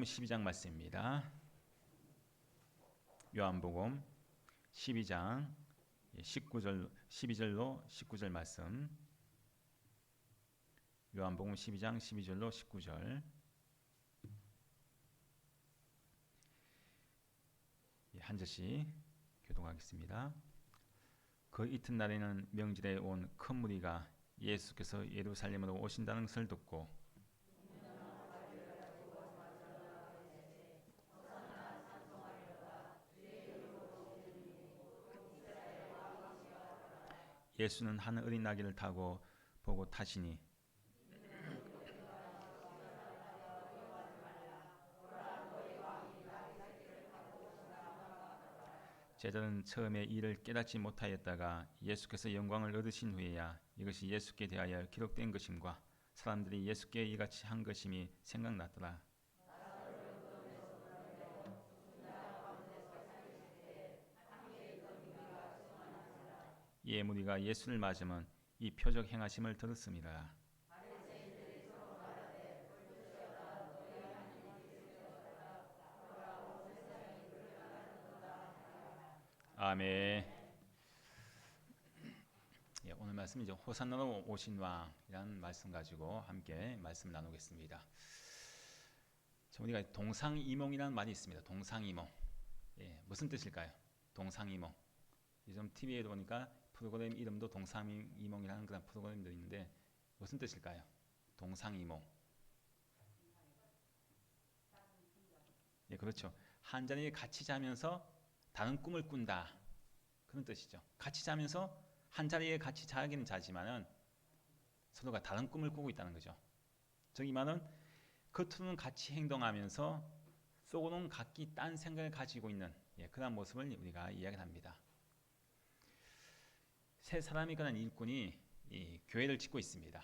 요한복음 12장 말씀입니다. 요한복음 12장 12절로 19절 말씀. 요한복음 12장 12절로 19절. 한 절씩 교독하겠습니다. 그 이튿날에는 명절에 온 큰 무리가 예수께서 예루살렘으로 오신다는 것을 듣고 예수는 한 어린 나귀를 타고 보고 타시니 제자는 처음에 이를 깨닫지 못하였다가 예수께서 영광을 얻으신 후에야 이것이 예수께 대하여 기록된 것임과 사람들이 예수께 이같이 한 것임이 생각났더라. 이에 무리가 예수를 맞으면 이 표적 행하심을 들었습니다. 아멘. 오늘 말씀 이제 호산나로 오신 왕이라는 말씀 가지고 함께 말씀 나누겠습니다. 우리가 동상이몽이라는 말이 있습니다. 동상이몽. 무슨 뜻일까요? 동상이몽. 요즘 TV에 보니까 프로그램 이름도 동상이몽이라는 그런 프로그램들이 있는데 무슨 뜻일까요? 동상이몽. 그렇죠. 한 자리에 같이 자면서 다른 꿈을 꾼다. 그런 뜻이죠. 같이 자면서 한 자리에 같이 자기는 자지만은 서로가 다른 꿈을 꾸고 있다는 거죠. 저기 말은 겉으로는 같이 행동하면서 속으로는 각기 딴 생각을 가지고 있는 그런 모습을 우리가 이야기합니다. 세 사람이 그런 일꾼이 이 교회를 짓고 있습니다.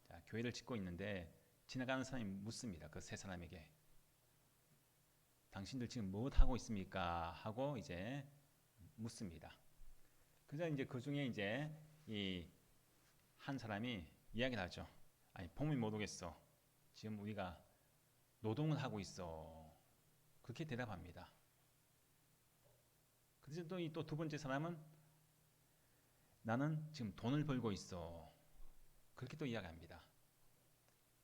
자, 교회를 짓고 있는데 지나가는 사람이 묻습니다. 그 세 사람에게 당신들 지금 뭐 하고 있습니까? 하고 이제 묻습니다. 그래서 이제 그 중에 이제 이 한 사람이 이야기를 하죠. 아니 보면 모르겠어. 지금 우리가 노동을 하고 있어. 그렇게 대답합니다. 그래서 또 두 번째 사람은 나는 지금 돈을 벌고 있어. 그렇게 또 이야기합니다.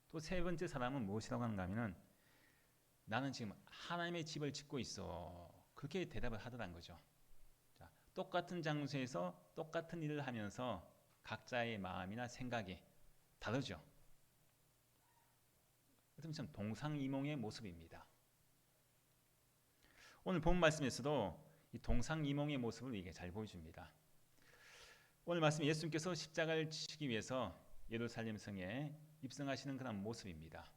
또 세 번째 사람은 무엇이라고 하는가 하면은 나는 지금 하나님의 집을 짓고 있어. 그렇게 대답을 하더란 거죠. 자, 똑같은 장소에서 똑같은 일을 하면서 각자의 마음이나 생각이 다르죠. 그렇다면 참 동상이몽의 모습입니다. 오늘 본 말씀에서도 이 동상이몽의 모습을 이게 잘 보여줍니다. 오늘 말씀 예수님께서 십자가를 지시기 위해서 예루살렘 성에 입성하시는 그런 모습입니다.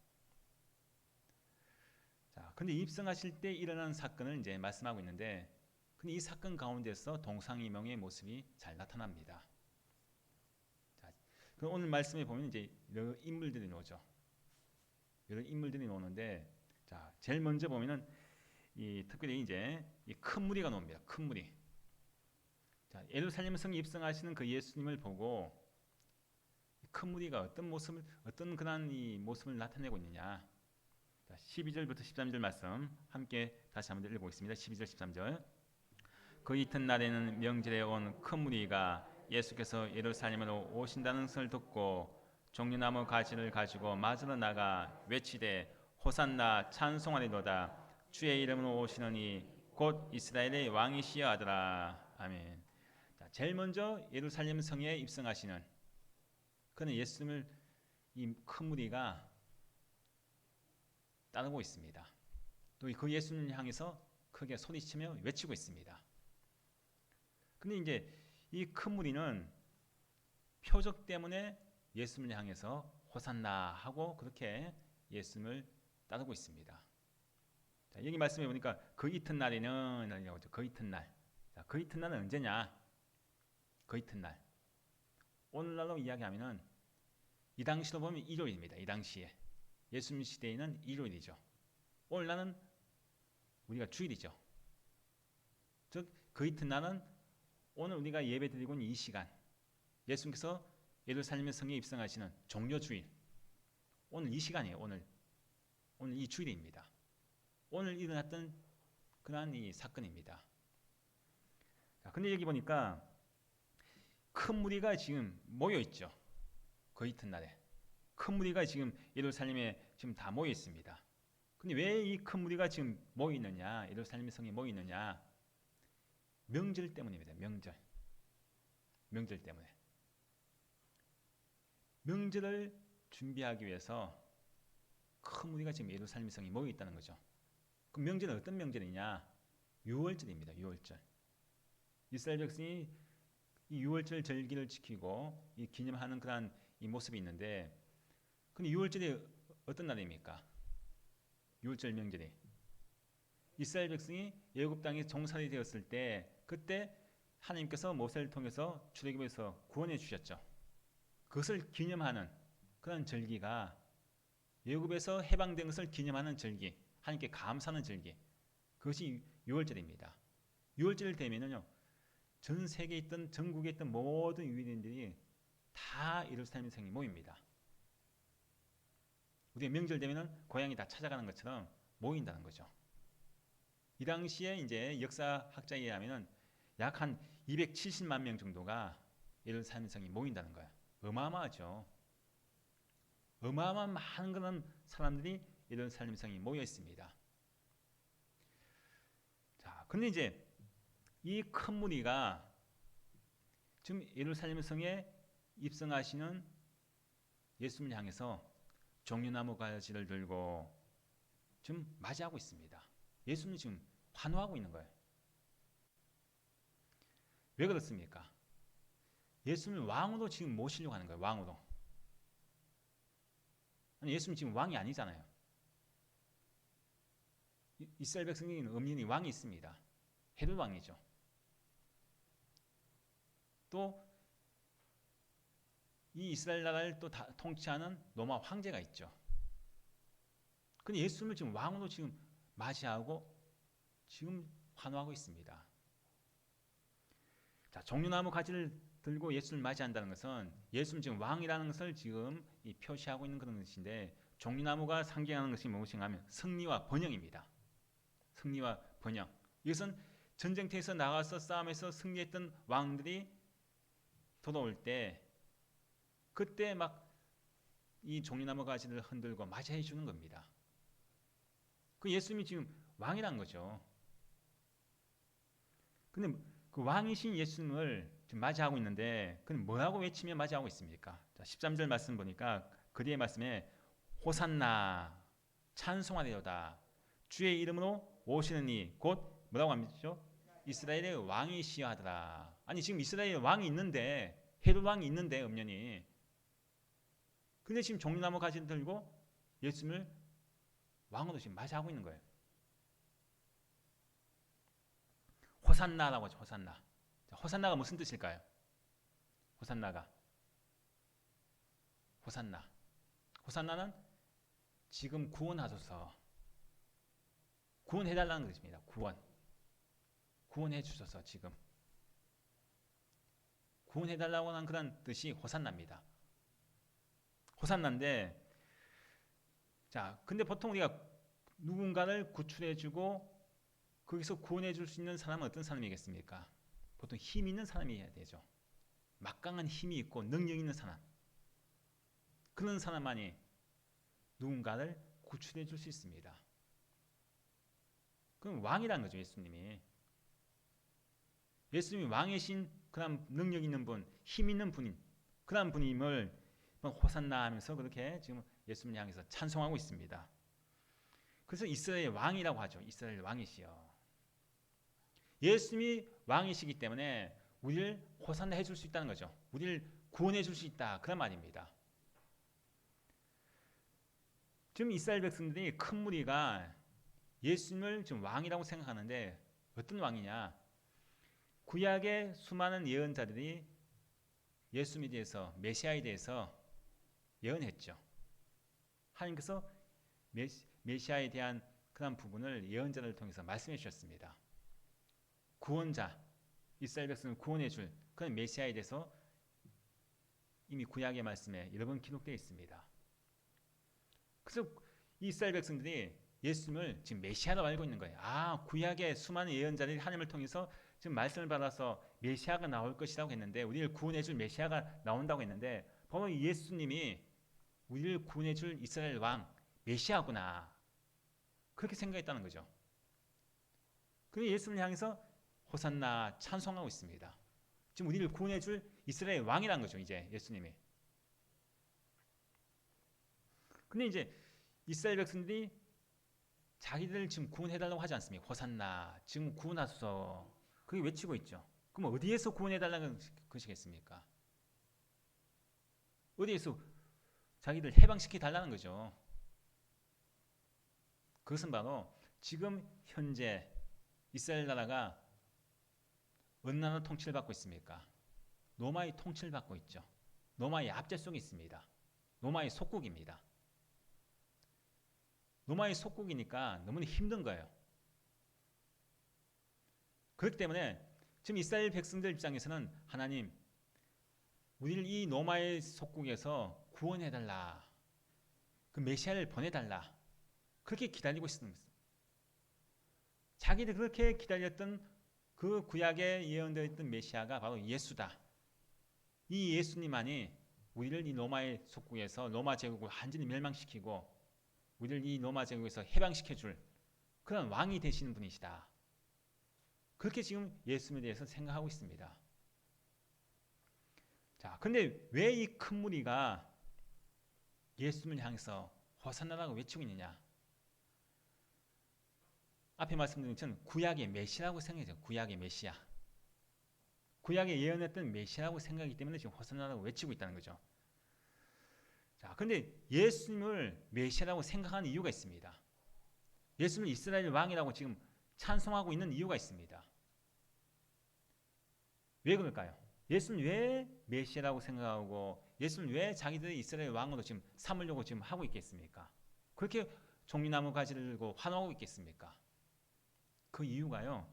자, 근데 입성하실 때 일어난 사건을 이제 말씀하고 있는데, 근데 이 사건 가운데서 동상이몽의 모습이 잘 나타납니다. 자, 그럼 오늘 말씀에 보면 이제 여러 인물들이 나오죠. 여러 인물들이 나오는데, 자, 제일 먼저 보면은 특별히 이제 이 큰 무리가 나옵니다. 큰 무리. 자, 예루살렘 성에 입성하시는 그 예수님을 보고 큰 무리가 어떤 그런 이 모습을 나타내고 있느냐. 자, 12절부터 13절 말씀 함께 다시 한번 읽어보겠습니다. 12절 13절. 그 이튿날에는 명절에 온 큰 무리가 예수께서 예루살렘으로 오신다는 것을 듣고 종려나무 가지를 가지고 맞으러 나가 외치되 호산나 찬송하리로다 주의 이름으로 오시느니 곧 이스라엘의 왕이시여 하더라. 아멘. 자, 제일 먼저 예루살렘 성에 입성하시는 그는 예수님을 이 큰 무리가 따르고 있습니다. 또 그 예수님을 향해서 크게 소리치며 외치고 있습니다. 근데 이제 이 큰 무리는 표적 때문에 예수님을 향해서 호산나 하고 그렇게 예수님을 따르고 있습니다. 자, 여기 말씀해 보니까 그 이튿날에는 그 이튿날. 자, 그 이튿날은 언제냐? 그 이튿날. 오늘날로 이야기하면은 이 당시로 보면 일요일입니다. 이 당시에 예수님 시대에는 일요일이죠. 오늘날은 우리가 주일이죠. 즉 그 이튿날은 오늘 우리가 예배드리고 있는 이 시간 예수님께서 예루살렘 성에 입성하시는 종려주일 오늘 이 시간이에요. 오늘 오늘 이 주일입니다. 오늘 일어났던 그러한 이 사건입니다. 자, 근데 여기 보니까 큰 무리가 지금 모여 있죠. 그 이튿날에 큰 무리가 지금 예루살렘에 지금 다 모여 있습니다. 근데 왜 이 큰 무리가 지금 모여 있느냐? 예루살렘 성에 모여 있느냐? 명절 때문입니다. 명절 때문에. 명절을 준비하기 위해서 큰 무리가 지금 예루살렘 성에 모여 있다는 거죠. 그 명절은 어떤 명절이냐? 유월절입니다. 유월절. 이스라엘 백성이 이 유월절 절기를 지키고 이 기념하는 그러한 이 모습이 있는데, 근데 유월절이 어떤 날입니까? 유월절 명절이 이스라엘 백성이 애굽 땅에 종살이 되었을 때, 그때 하나님께서 모세를 통해서 출애굽에서 구원해 주셨죠. 그것을 기념하는 그런 절기가, 애굽에서 해방된 것을 기념하는 절기, 하나님께 감사하는 절기, 그것이 유월절입니다. 유월절 되면은요, 전 세계에 있던, 전국에 있던 모든 유대인들이 다 예루살렘 성에 모입니다. 우리가 명절 되면은 고향이 다 찾아가는 것처럼 모인다는 거죠. 이 당시에 이제 역사학자에 의하면은 약 한 270만 명 정도가 예루살렘 성에 모인다는 거예요. 어마어마하죠. 어마어마한 많은 그런 사람들이 예루살렘 성에 모여 있습니다. 자, 근데 이제 이 큰 무리가 지금 예루살렘 성에 입성하시는 예수님을 향해서 종려나무 가지를 들고 지금 맞이하고 있습니다. 예수님이 지금 환호하고 있는 거예요. 왜 그렇습니까? 예수님을 왕으로 지금 모시려고 하는 거예요. 왕으로. 아니, 예수님 지금 왕이 아니잖아요. 이스라엘 백성에는 엄연히 왕이 있습니다. 헤롯 왕이죠. 또 이 이스라엘 나라를 또 통치하는 로마 황제가 있죠. 근데 예수님을 지금 왕으로 지금 맞이하고 지금 환호하고 있습니다. 자, 종려나무 가지를 들고 예수를 맞이한다는 것은 예수는 지금 왕이라는 것을 지금 표시하고 있는 그런 것인데, 종려나무가 상징하는 것이 무엇인가 하면 승리와 번영입니다. 승리와 번영. 이것은 전쟁터에서 나가서 싸움에서 승리했던 왕들이 돌아올 때, 그때 막 이 종려나무 가지를 흔들고 맞이해 주는 겁니다. 그 예수님이 지금 왕이란 거죠. 근데 그 왕이신 예수님을 지금 맞이하고 있는데, 그럼 뭐라고 외치며 맞이하고 있습니까? 자, 13절 말씀 보니까 그 뒤에 말씀에 호산나 찬송하되도다 주의 이름으로 오시는 이 곧 뭐라고 합니까? 이스라엘의 왕이시여 하더라. 아니, 지금 이스라엘의 왕이 있는데, 헤롯 왕이 있는데 엄연히, 근데 지금 종려나무 가지를 들고 예수님을 왕으로 지금 맞이하고 있는 거예요. 호산나라고 하죠. 호산나. 호산나가 무슨 뜻일까요? 호산나가 호산나는 지금 구원하소서, 구원해달라는 것입니다. 구원해 주셔서, 지금 구원해달라고 하는 그런 뜻이 호산나입니다. 호산나인데, 자, 근데 보통 우리가 누군가를 구출해주고 거기서 구원해줄 수 있는 사람은 어떤 사람이겠습니까? 보통 힘 있는 사람이어야 되죠. 막강한 힘이 있고 능력 있는 사람, 그런 사람만이 누군가를 구출해줄 수 있습니다. 그럼 왕이라는 거죠. 예수님이 왕이신 그런 능력 있는 분, 힘 있는 분인 그런 분임을 호산나 하면서 그렇게 지금 예수님을 향해서 찬송하고 있습니다. 그래서 이스라엘 왕이라고 하죠. 이스라엘 왕이시여. 예수님이 왕이시기 때문에 우리를 호산나 해줄 수 있다는 거죠. 우리를 구원해 줄 수 있다, 그런 말입니다. 지금 이스라엘 백성들이 큰 무리가 예수님을 지금 왕이라고 생각하는데, 어떤 왕이냐? 구약의 수많은 예언자들이 예수님에 대해서, 메시아에 대해서 예언했죠. 하나님께서 메시아에 대한 그런 부분을 예언자를 통해서 말씀해 주셨습니다. 구원자, 이스라엘 백성을 구원해 줄 그런 메시아에 대해서 이미 구약의 말씀에 여러 번 기록되어 있습니다. 그래서 이스라엘 백성들이 예수님을 지금 메시아로 알고 있는 거예요. 아, 구약의 수많은 예언자들이 하나님을 통해서 지금 말씀을 받아서 메시아가 나올 것이라고 했는데, 우리를 구원해 줄 메시아가 나온다고 했는데, 바로 예수님이 우리를 구원해 줄 이스라엘 왕 메시아구나, 그렇게 생각했다는 거죠. 그래서 예수님을 향해서 호산나 찬송하고 있습니다. 지금 우리를 구원해 줄 이스라엘 왕이라는 거죠, 이제 예수님이. 근데 이제 이스라엘 백성들이 자기들 지금 구원해달라고 하지 않습니까? 호산나, 지금 구원하소서, 그게 외치고 있죠. 그럼 어디에서 구원해달라는 것이겠습니까? 어디에서 자기들 해방시켜달라는 거죠. 그것은 바로 지금 현재 이스라엘 나라가 어느 나라 통치를 받고 있습니까? 로마의 통치를 받고 있죠. 로마의 압제 속에 있습니다. 로마의 속국입니다. 로마의 속국이니까 너무나 힘든 거예요. 그렇기 때문에 지금 이스라엘 백성들 입장에서는 하나님, 우리를 이 로마의 속국에서 구원해달라, 그 메시아를 보내달라, 그렇게 기다리고 있습니다. 자기들 그렇게 기다렸던 그 구약에 예언되어 있던 메시아가 바로 예수다. 이 예수님만이 우리를 이 로마의 속국에서, 로마 제국을 완전히 멸망시키고 우리를 이 로마 제국에서 해방시켜줄 그런 왕이 되시는 분이시다. 그렇게 지금 예수님에 대해서 생각하고 있습니다. 자, 근데 왜 이 큰 무리가 예수님을 향해서 호산나라고 외치고 있느냐? 앞에 말씀드린 것처럼 구약의 메시아라고 생각해요. 구약의 메시아. 구약에 예언했던 메시아라고 생각하기 때문에 지금 호산나라고 외치고 있다는 거죠. 자, 근데 예수님을 메시아라고 생각하는 이유가 있습니다. 예수님을 이스라엘 왕이라고 지금 찬송하고 있는 이유가 있습니다. 왜 그럴까요? 예수님 왜 메시아라고 생각하고 예수님 왜 자기들이 이스라엘 왕으로 지금 삼으려고 지금 하고 있겠습니까? 그렇게 종려나무 가지를 들고 환호하고 있겠습니까? 그 이유가요,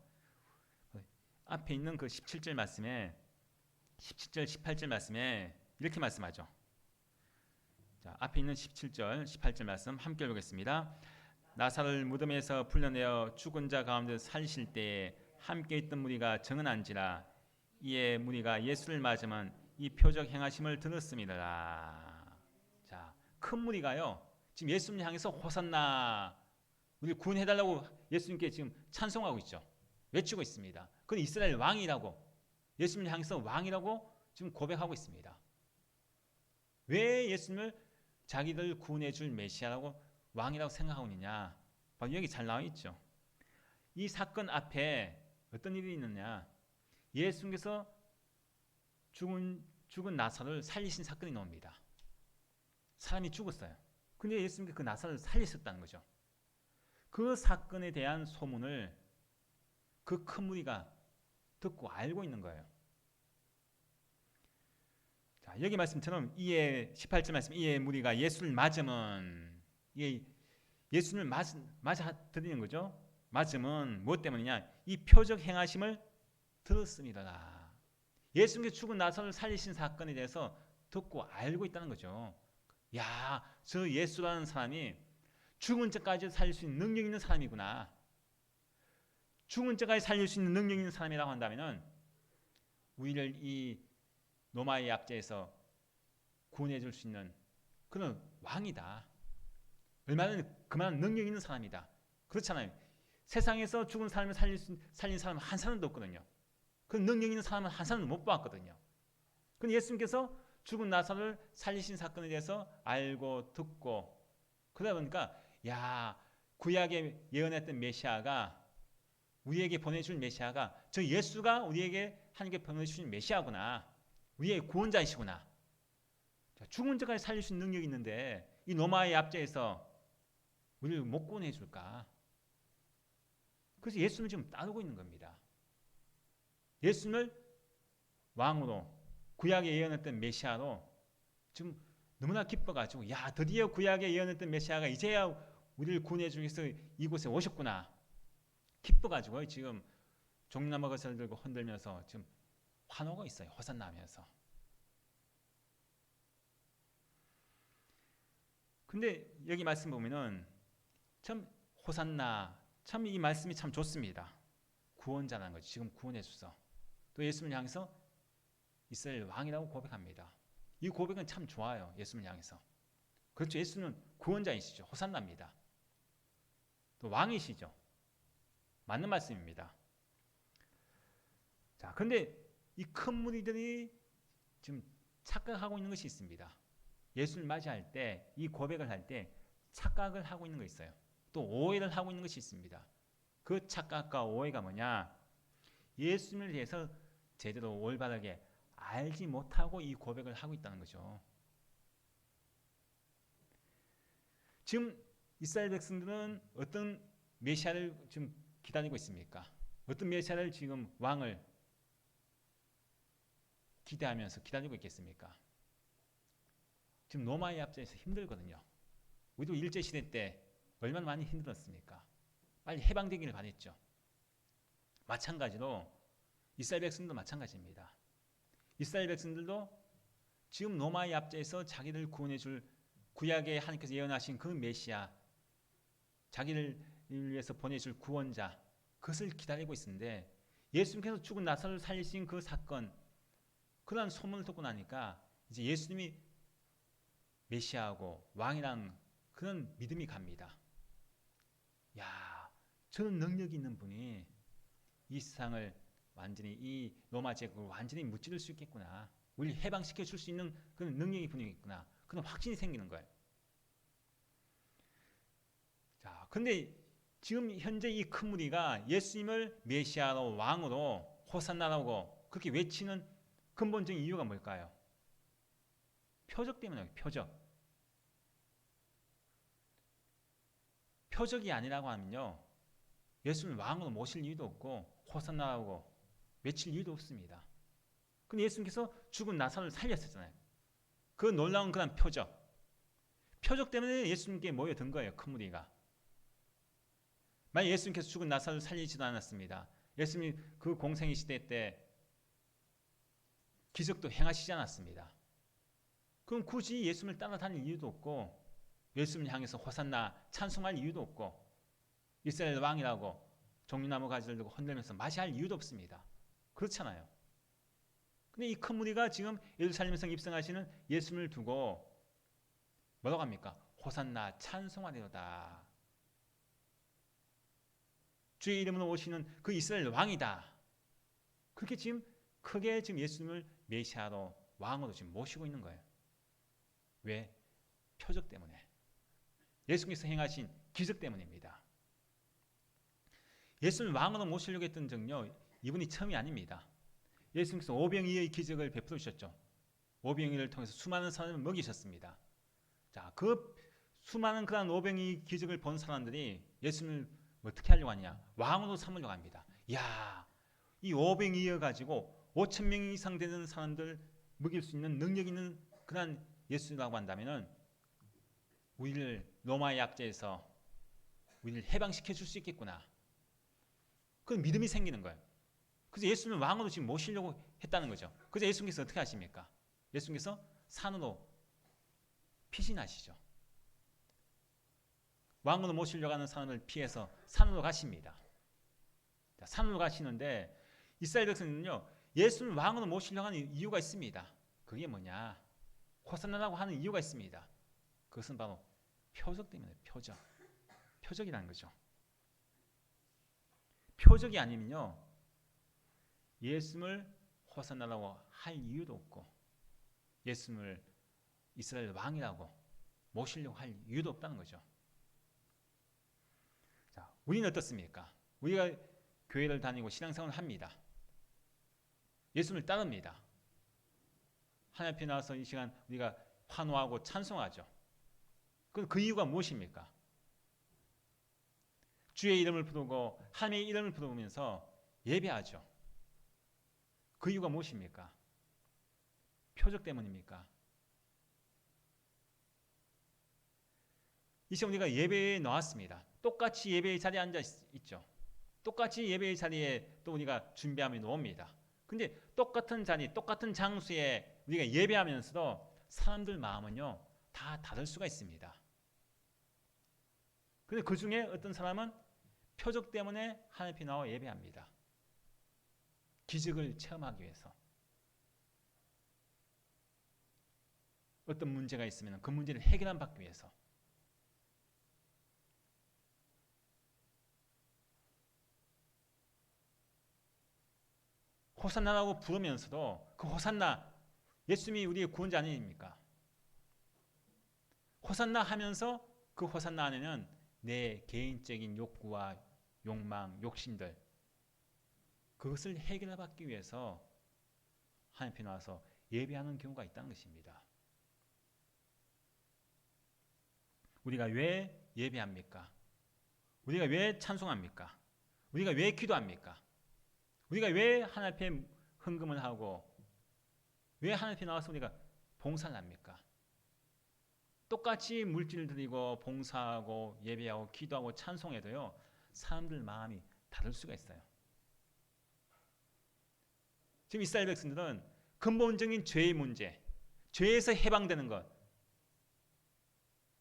앞에 있는 그 17절 말씀에, 17절 18절 말씀에 이렇게 말씀하죠. 자, 앞에 있는 17절 18절 말씀 함께 읽겠습니다. 나사를 무덤에서 풀려내어 죽은 자 가운데 살리실 때에 함께 있던 무리가 정은한지라. 이에 무리가 예수를 맞으면 이 표적 행하심을 들었습니다. 자, 큰 무리가요 지금 예수님 향해서 호산나, 우리 구원해달라고 예수님께 지금 찬송하고 있죠. 외치고 있습니다. 그건 이스라엘 왕이라고, 예수님을 향해서 왕이라고 지금 고백하고 있습니다. 왜 예수님을 자기들 구원해줄 메시아라고 왕이라고 생각하고 있느냐? 바로 여기 잘 나와 있죠. 이 사건 앞에 어떤 일이 있느냐? 예수님께서 죽은 나사로를 살리신 사건이 나옵니다. 사람이 죽었어요. 근데 예수님께서 그 나사로를 살리셨다는 거죠. 그 사건에 대한 소문을 그 큰 무리가 듣고 알고 있는 거예요. 자, 여기 말씀처럼 이에 18절 말씀, 이에 무리가 예수를 맞으면, 예수님을 맞아들이는 거죠. 맞으면 무엇 때문이냐? 이 표적 행하심을 들었습니다. 예수님께서 죽은 나사로를 살리신 사건에 대해서 듣고 알고 있다는 거죠. 야, 저 예수라는 사람이 죽은 자까지 살릴 수 있는 능력 있는 사람이구나. 죽은 자까지 살릴 수 있는 능력 있는 사람이라고 한다면 우리를 이 로마의 압제에서 구원해 줄 수 있는 그런 왕이다. 얼마나 그만한 능력 있는 사람이다. 그렇잖아요. 세상에서 죽은 사람을 살린 사람은 한 사람도 없거든요. 그 능력 있는 사람은 한 사람도 못 봤거든요. 그런데 예수님께서 죽은 나사로를 살리신 사건에 대해서 알고 듣고, 그러다 보니까 야, 구약에 예언했던 메시아가, 우리에게 보내줄 메시아가, 저 예수가 우리에게 하나님께 보내주신 메시아구나, 우리의 구원자이시구나. 죽은 자까지 살릴 수 있는 능력이 있는데 이 로마의 압제에서 우리를 못 구원해 줄까? 그래서 예수님을 지금 따르고 있는 겁니다. 예수님을 왕으로, 구약에 예언했던 메시아로 지금 너무나 기뻐가지고, 야, 드디어 구약에 예언했던 메시아가 이제야 우리를 구원해 주기 위해서 이곳에 오셨구나. 기뻐가지고 지금 종려나무 가지를 들고 흔들면서 지금 환호가 있어요. 호산나 하면서. 근데 여기 말씀 보면은 참 호산나, 참 이 말씀이 참 좋습니다. 구원자라는 거죠. 지금 구원해 주소. 또 예수님을 향해서 이스라엘 왕이라고 고백합니다. 이 고백은 참 좋아요. 예수님을 향해서. 그렇죠. 예수는 구원자이시죠. 호산나입니다. 또 왕이시죠. 맞는 말씀입니다. 자, 그런데 이 큰 무리들이 지금 착각하고 있는 것이 있습니다. 예수를 맞이할 때, 이 고백을 할 때 착각을 하고 있는 거 있어요. 또 오해를 하고 있는 것이 있습니다. 그 착각과 오해가 뭐냐? 예수님에 대해서 제대로 올바르게 알지 못하고 이 고백을 하고 있다는 거죠. 지금 이스라엘 백성들은 어떤 메시아를 지금 기다리고 있습니까? 어떤 메시아를 지금 왕을 기대하면서 기다리고 있겠습니까? 지금 로마의 압제에서 힘들거든요. 우리도 일제시대 때 얼마나 많이 힘들었습니까? 빨리 해방되기를 바랬죠. 마찬가지로 이스라엘 백성도 마찬가지입니다. 이스라엘 백성들도 지금 로마의 압제에서 자기를 구원해 줄 구약에 하나님께서 예언하신 그 메시아, 자기를 위해서 보내줄 구원자, 그것을 기다리고 있는데 예수님께서 죽은 나사로를 살리신 그 사건, 그러한 소문을 듣고 나니까 이제 예수님이 메시아하고 왕이란 그런 믿음이 갑니다. 야, 저는 능력이 있는 분이 이 세상을 완전히 이 로마 제국을 완전히 무찌를 수 있겠구나. 우리를 해방시켜 줄 수 있는 그런 능력이 분명히 있구나. 그런 확신이 생기는 거예요. 자, 근데 지금 현재 이 큰 무리가 예수님을 메시아로 왕으로 호산나라고 그렇게 외치는 근본적인 이유가 뭘까요? 표적 때문이에요. 표적. 표적이 아니라고 하면요, 예수님을 왕으로 모실 이유도 없고 호산나라고 외칠 이유도 없습니다. 근데 예수님께서 죽은 나사로를 살렸었잖아요. 그 놀라운 그런 표적. 표적 때문에 예수님께 모여든 거예요. 큰 무리가. 만약 예수님께서 죽은 나사로를 살리지도 않았습니다. 예수님이 그 공생의 시대 때 기적도 행하시지 않았습니다. 그럼 굳이 예수님을 따라다닐 이유도 없고 예수님을 향해서 호산나 찬송할 이유도 없고 이스라엘 왕이라고 종려나무 가지를 들고 흔들면서 마시할 이유도 없습니다. 그렇잖아요. 근데 이 큰 무리가 지금 예루살렘성 입성하시는 예수님을 두고 뭐라고 합니까? 호산나 찬송하리로다. 주의 이름으로 오시는 그 이스라엘 왕이다. 그렇게 지금 크게 지금 예수님을 메시아로 왕으로 지금 모시고 있는 거예요. 왜? 표적 때문에. 예수님께서 행하신 기적 때문입니다. 예수님을 왕으로 모시려고 했던 적요, 이분이 처음이 아닙니다. 예수님께서 오병이의 기적을 베풀어 주셨죠. 오병이를 통해서 수많은 사람을 먹이셨습니다. 자, 그 수많은 그런 오병이 기적을 본 사람들이 예수님을 어떻게 하려고 하냐? 왕으로 삼으려고 합니다. 야, 이 오병이어 가지고 5천 명 이상 되는 사람들 먹일 수 있는 능력 있는 그런 예수라고 한다면은 우리를 로마의 압제에서 우리를 해방시켜 줄 수 있겠구나. 그런 믿음이 생기는 거예요. 그래서 예수님을 왕으로 지금 모시려고 했다는 거죠. 그래서 예수님께서 어떻게 하십니까? 예수님께서 산으로 피신하시죠. 왕으로 모시려고 하는 사람을 피해서 산으로 가십니다. 자, 산으로 가시는데 이스라엘 백성은요, 예수님을 왕으로 모시려고 하는 이유가 있습니다. 그게 뭐냐? 호산나라고 하는 이유가 있습니다. 그것은 바로 표적 때문에 표적. 표적이라는 거죠. 표적이 아니면요, 예수님을 호산나라고 할 이유도 없고 예수님을 이스라엘 왕이라고 모시려고 할 이유도 없다는 거죠. 자, 우리는 어떻습니까? 우리가 교회를 다니고 신앙생활을 합니다. 예수님을 따릅니다. 하나님 앞에 나와서 이 시간 우리가 환호하고 찬송하죠. 그럼 그 이유가 무엇입니까? 주의 이름을 부르고 하나님의 이름을 부르면서 예배하죠. 그 이유가 무엇입니까? 표적 때문입니까? 이 시간 우리가 예배에 나왔습니다. 똑같이 예배의 자리에 앉아 있죠. 똑같이 예배의 자리에 또 우리가 준비하며 놓습니다. 근데 똑같은 자리, 똑같은 장소에 우리가 예배하면서도 사람들 마음은요, 다 다를 수가 있습니다. 근데 그 중에 어떤 사람은 표적 때문에 하나님 앞에 나와 예배합니다. 기적을 체험하기 위해서. 어떤 문제가 있으면 그 문제를 해결받기 위해서. 호산나라고 부르면서도 그 호산나, 예수님이 우리의 구원자 아닙니까? 호산나 하면서 그 호산나 안에는 내 개인적인 욕구와 욕망, 욕심들, 그것을 해결받기 위해서 하나님 앞에 나와서 예배하는 경우가 있다는 것입니다. 우리가 왜 예배합니까? 우리가 왜 찬송합니까? 우리가 왜 기도합니까? 우리가 왜 하나님 앞에 헌금을 하고 왜 하나님 앞에 나와서 우리가 봉사를 합니까? 똑같이 물질을 드리고 봉사하고 예배하고 기도하고 찬송해도요, 사람들 마음이 다를 수가 있어요. 지금 이스라엘 백성들은 근본적인 죄의 문제, 죄에서 해방되는 것,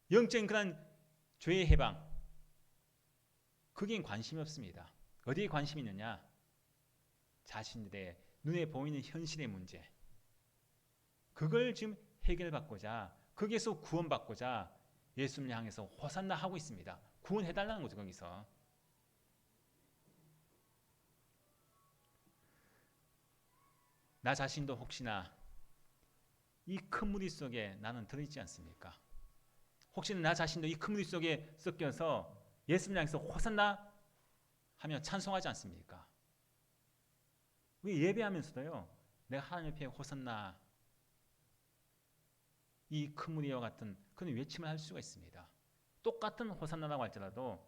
영적인 그런 죄의 해방, 거기엔 관심이 없습니다. 어디에 관심이 있느냐? 자신들의 눈에 보이는 현실의 문제, 그걸 지금 해결받고자, 거기에서 구원받고자 예수님을 향해서 호산나 하고 있습니다. 구원해달라는 거죠. 거기서 나 자신도 혹시나 이 큰 무리 속에 나는 들어있지 않습니까? 혹시나 나 자신도 이 큰 무리 속에 섞여서 예수님을 향해서 호산나 하며 찬송하지 않습니까? 우리 예배하면서도요, 내가 하나님 앞에 호산나, 이 큰 무리와 같은 그런 외침을 할 수가 있습니다. 똑같은 호산나라고 할지라도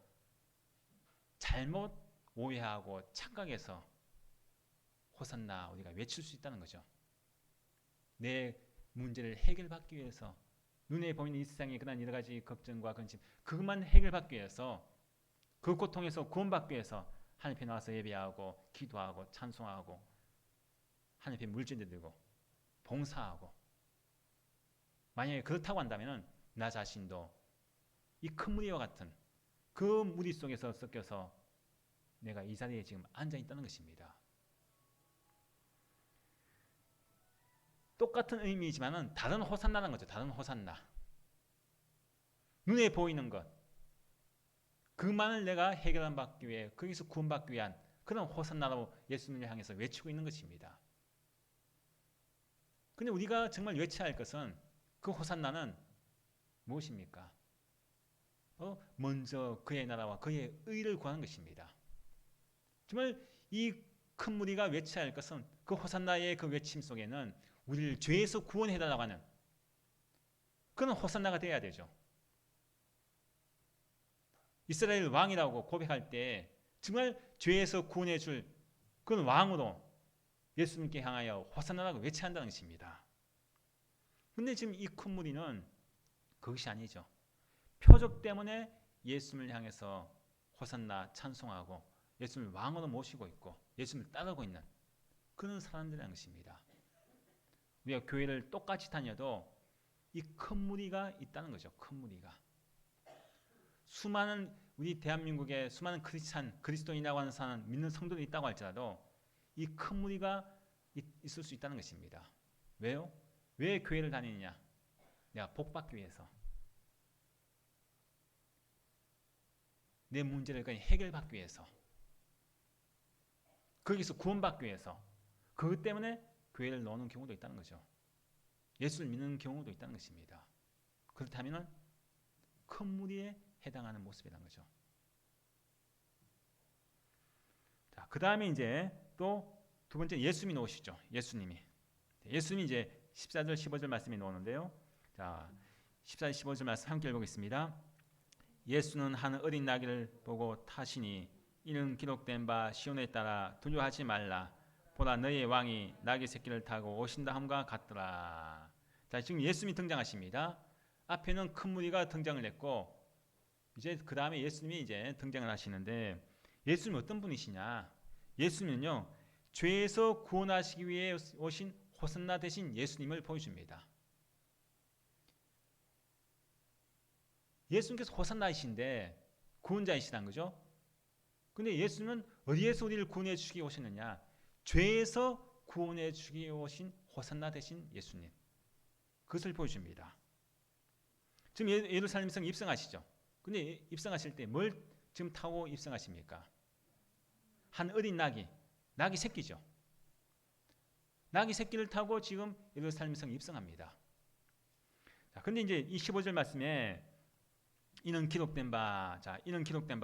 잘못 오해하고 착각해서 호산나 우리가 외칠 수 있다는 거죠. 내 문제를 해결받기 위해서, 눈에 보이는 이 세상의 그런 여러 가지 걱정과 근심, 그것만 해결받기 위해서, 그 고통에서 구원받기 위해서 하나님 앞에 나와서 예배하고 기도하고 찬송하고 하나님 앞에 물질 드리고 봉사하고, 만약에 그렇다고 한다면 나 자신도 이 큰 무리와 같은 그 무리 속에서 섞여서 내가 이 자리에 지금 앉아 있다는 것입니다. 똑같은 의미이지만은 다른 호산나라는 거죠. 다른 호산나. 눈에 보이는 것, 그만을 내가 해결받기 위해, 거기서 구원받기 위한 그런 호산나라고 예수님을 향해서 외치고 있는 것입니다. 근데 우리가 정말 외쳐야 할 것은, 그 호산나는 무엇입니까? 먼저 그의 나라와 그의 의를 구하는 것입니다. 정말 이 큰 무리가 외쳐야 할 것은, 그 호산나의 그 외침 속에는 우리를 죄에서 구원해달라고 하는 그런 호산나가 되어야 되죠. 이스라엘 왕이라고 고백할 때 정말 죄에서 구원해 줄 그런 왕으로 예수님께 향하여 호산나라고 외쳐야 한다는 것입니다. 근데 지금 이 큰 무리는 그것이 아니죠. 표적 때문에 예수님을 향해서 호산나 찬송하고 예수님을 왕으로 모시고 있고 예수님을 따르고 있는 그런 사람들이라는 것입니다. 우리가 교회를 똑같이 다녀도 이 큰 무리가 있다는 거죠. 큰 무리가. 수많은 우리 대한민국에 수많은 그리스도인이라고 하는 사람, 믿는 성도들이 있다고 할지라도 이 큰 무리가 있을 수 있다는 것입니다. 왜요? 왜 교회를 다니느냐? 내가 복받기 위해서, 내 문제를 해결받기 위해서, 거기서 구원받기 위해서, 그것 때문에 교회를 넣는 경우도 있다는 거죠. 예수를 믿는 경우도 있다는 것입니다. 그렇다면 큰 무리에 해당하는 모습이라는 거죠. 자, 그 다음에 이제 또 두 번째 예수님이 나오시죠. 예수님이 이제 14절 15절 말씀이 나오는데요. 자, 14절 15절 말씀 함께 읽어보겠습니다. 예수는 한 어린 나귀를 보고 타시니 이는 기록된 바 시온에 따라 두려워하지 말라 보라 너희의 왕이 나귀 새끼를 타고 오신다 함과 같더라. 자, 지금 예수님이 등장하십니다. 앞에는 큰 무리가 등장을 했고 이제 그 다음에 예수님이 이제 등장을 하시는데, 예수님은 어떤 분이시냐? 예수님은요, 죄에서 구원하시기 위해 오신 호산나 대신 예수님을 보여줍니다. 예수님께서 호산나이신데 구원자이시다는 거죠. 근데 예수님은 어디에서 우리를 구원해 주시기 오셨느냐? 죄에서 구원해 주기 오신 호산나 되신 예수님. 그것을 보여줍니다. 지금 예루살렘 성 입성하시죠. 근데 입성하실 때 뭘 지금 타고 입성하십니까? 한 어린 낙이 새끼죠. 낙이 새끼를 타고 지금 예루살렘 성 입성합니다. 자, 근데 이제 이 15절 말씀에 이는 기록된 바,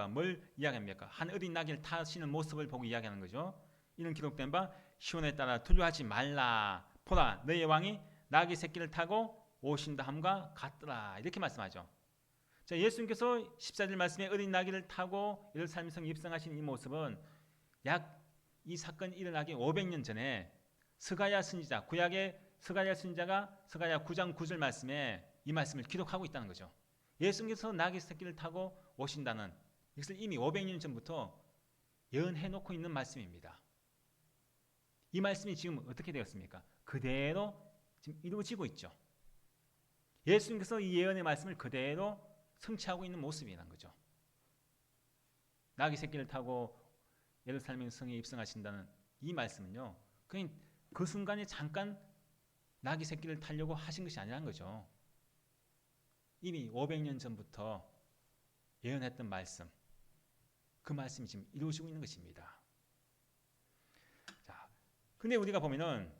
뭘 이야기합니까? 한 어린 낙이를 타시는 모습을 보고 이야기하는 거죠. 이는 기록된 바 시온에 따라 두려워하지 말라. 보라, 너의 왕이 낙이 새끼를 타고 오신다 함과 같더라. 이렇게 말씀하죠. 자, 예수님께서 14절 말씀에 어린 나귀를 타고 예루살렘 성에 입성하신 이 모습은 약 이 사건이 일어나기 500년 전에 스가랴 선지자, 구약의 스가랴 선지자가 스가랴 9장 9절 말씀에 이 말씀을 기록하고 있다는 거죠. 예수님께서 나귀 새끼를 타고 오신다는 이것을 이미 500년 전부터 예언해 놓고 있는 말씀입니다. 이 말씀이 지금 어떻게 되었습니까? 그대로 지금 이루어지고 있죠. 예수님께서 이 예언의 말씀을 그대로 성취하고 있는 모습이라는 거죠. 나귀 새끼를 타고 예루살렘 성에 입성하신다는 이 말씀은요, 그냥 그 순간에 잠깐 나귀 새끼를 타려고 하신 것이 아니라는 거죠. 이미 500년 전부터 예언했던 말씀, 그 말씀이 지금 이루어지고 있는 것입니다. 자, 근데 우리가 보면은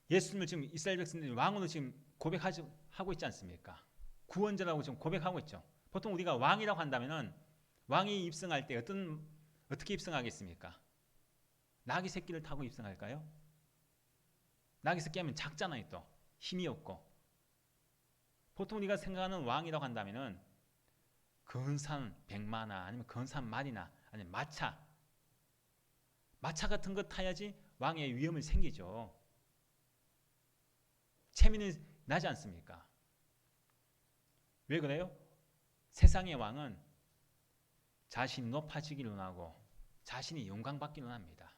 예수님을 지금 이스라엘 백성들이 왕으로 지금 고백하고 있지 않습니까? 구원자라고 지금 고백하고 있죠. 보통 우리가 왕이라고 한다면은 왕이 입성할 때 어떻게 입성하겠습니까? 나귀 새끼를 타고 입성할까요? 나귀 새끼 하면 작잖아요. 또 힘이 없고. 보통 우리가 생각하는 왕이라고 한다면은 근사한 백마나 아니면 근사한 말이나 아니면 마차 같은 거 타야지 왕의 위엄이 생기죠. 체면이 나지 않습니까? 왜 그래요? 세상의 왕은 자신이 높아지기를 원하고 자신이 영광받기를 원합니다.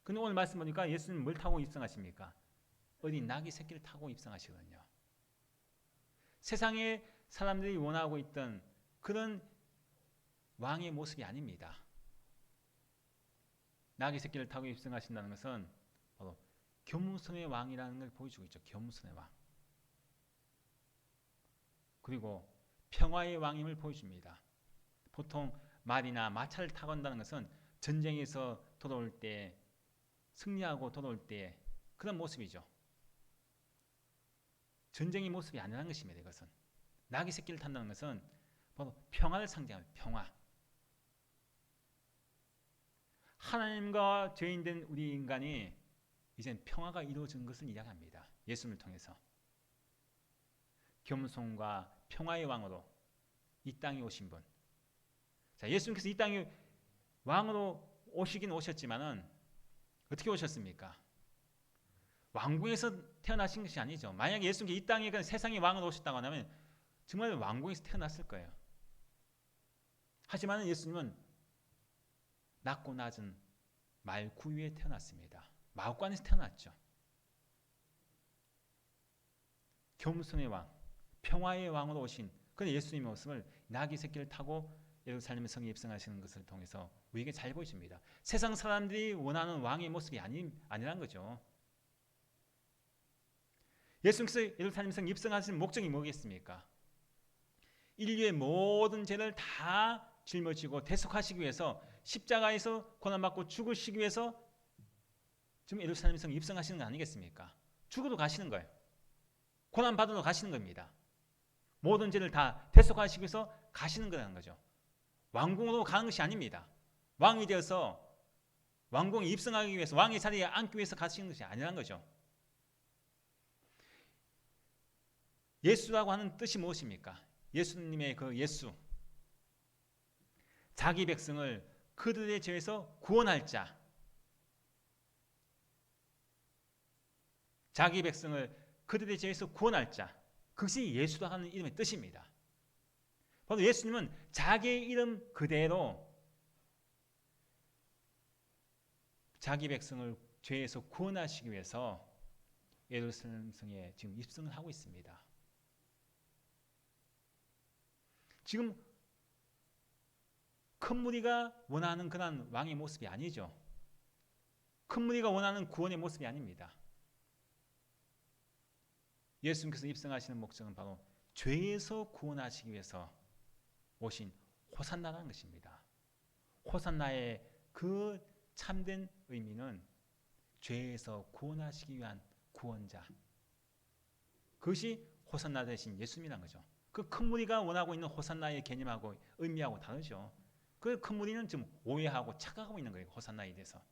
근데 오늘 말씀 보니까 예수님 뭘 타고 입성하십니까? 어린 나귀 새끼를 타고 입성하시거든요. 세상의 사람들이 원하고 있던 그런 왕의 모습이 아닙니다. 나귀 새끼를 타고 입성하신다는 것은 바로 겸손의 왕이라는 걸 보여주고 있죠. 겸손의 왕. 그리고 평화의 왕임을 보여줍니다. 보통 말이나 마차를 타고 간다는 것은 전쟁에서 돌아올 때, 승리하고 돌아올 때 그런 모습이죠. 전쟁의 모습이 아니라는 것입니다. 이것은 나귀 새끼를 탄다는 것은 바로 평화를 상징합니다. 평화. 하나님과 죄인된 우리 인간이 이젠 평화가 이루어진 것을 이야기합니다. 예수님을 통해서 겸손과 평화의 왕으로 이 땅에 오신 분. 자, 예수님께서 이 땅에 왕으로 오시긴 오셨지만은 어떻게 오셨습니까? 왕궁에서 태어나신 것이 아니죠. 만약에 예수님께서 이 땅에 세상의 왕으로 오셨다고 하면 정말 왕궁에서 태어났을 거예요. 하지만 예수님은 낮고 낮은 말구 위에 태어났습니다. 마구간에서 태어났죠. 겸손의 왕, 평화의 왕으로 오신 그 예수님의 모습을 나귀 새끼를 타고 예루살렘 성에 입성하시는 것을 통해서 우리에게 잘 보여줍니다. 세상 사람들이 원하는 왕의 모습이 아니란 거죠. 예수님께서 예루살렘 성에 입성하신 목적이 뭐겠습니까? 인류의 모든 죄를 다 짊어지고 대속하시기 위해서 십자가에서 고난받고 죽으시기 위해서 지금 예루살렘 성에 입성하시는 거 아니겠습니까? 죽어도 가시는 거예요. 고난받으러 가시는 겁니다. 모든 죄를 다 대속하시기 위해서 가시는 거라는 거죠. 왕궁으로 가는 것이 아닙니다. 왕이 되어서 왕궁에 입성하기 위해서 왕의 자리에 앉기 위해서 가시는 것이 아니라는 거죠. 예수라고 하는 뜻이 무엇입니까? 예수님의 그 예수, 자기 백성을 그들의 죄에서 구원할 자, 자기 백성을 그들의 죄에서 구원할 자, 그것이 예수라고 하는 이름의 뜻입니다. 바로 예수님은 자기의 이름 그대로 자기 백성을 죄에서 구원하시기 위해서 예루살렘 성에 지금 입성을 하고 있습니다. 지금 큰 무리가 원하는 그런 왕의 모습이 아니죠. 큰 무리가 원하는 구원의 모습이 아닙니다. 예수님께서 입성하시는 목적은 바로 죄에서 구원하시기 위해서 오신 호산나라는 것입니다. 호산나의 그 참된 의미는 죄에서 구원하시기 위한 구원자. 그것이 호산나 되신 예수님이란 거죠. 그 큰 무리가 원하고 있는 호산나의 개념하고 의미하고 다르죠. 그 큰 무리는 지금 오해하고 착각하고 있는 거예요. 호산나에 대해서.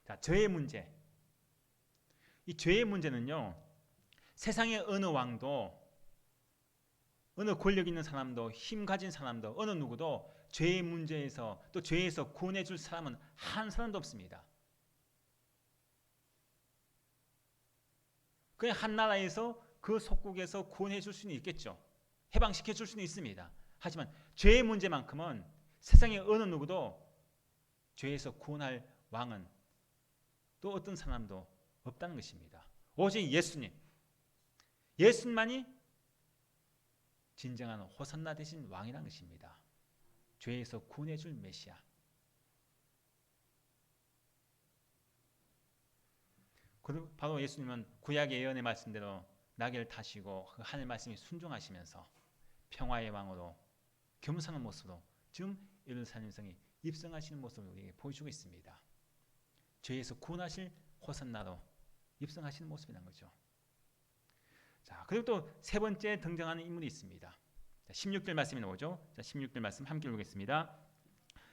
자, 죄의 문제. 이 죄의 문제는요, 세상의 어느 왕도, 어느 권력 있는 사람도, 힘 가진 사람도, 어느 누구도 죄의 문제에서 또 죄에서 구원해 줄 사람은 한 사람도 없습니다. 그냥 한 나라에서 그 속국에서 구원해 줄 수는 있겠죠. 해방시켜 줄 수는 있습니다. 하지만 죄의 문제만큼은 세상의 어느 누구도 죄에서 구원할 왕은 또 어떤 사람도 없다는 것입니다. 오직 예수님. 예수님만이 진정한 호산나 되신 왕이라는 것입니다. 죄에서 구원해 줄 메시아. 바로 예수님은 구약의 예언의 말씀대로 나귀를 타시고 그 하늘 말씀에 순종하시면서 평화의 왕으로 겸손한 모습으로 지금 예루살렘 성에 입성하시는 모습을 우리에게 보여주고 있습니다. 죄에서 구원하실 호산나로 입성하시는 모습이란 거죠. 자, 그리고 또 세 번째 등장하는 인물이 있습니다. 자, 16절 말씀이 나오죠. 자, 16절 말씀 함께 보겠습니다.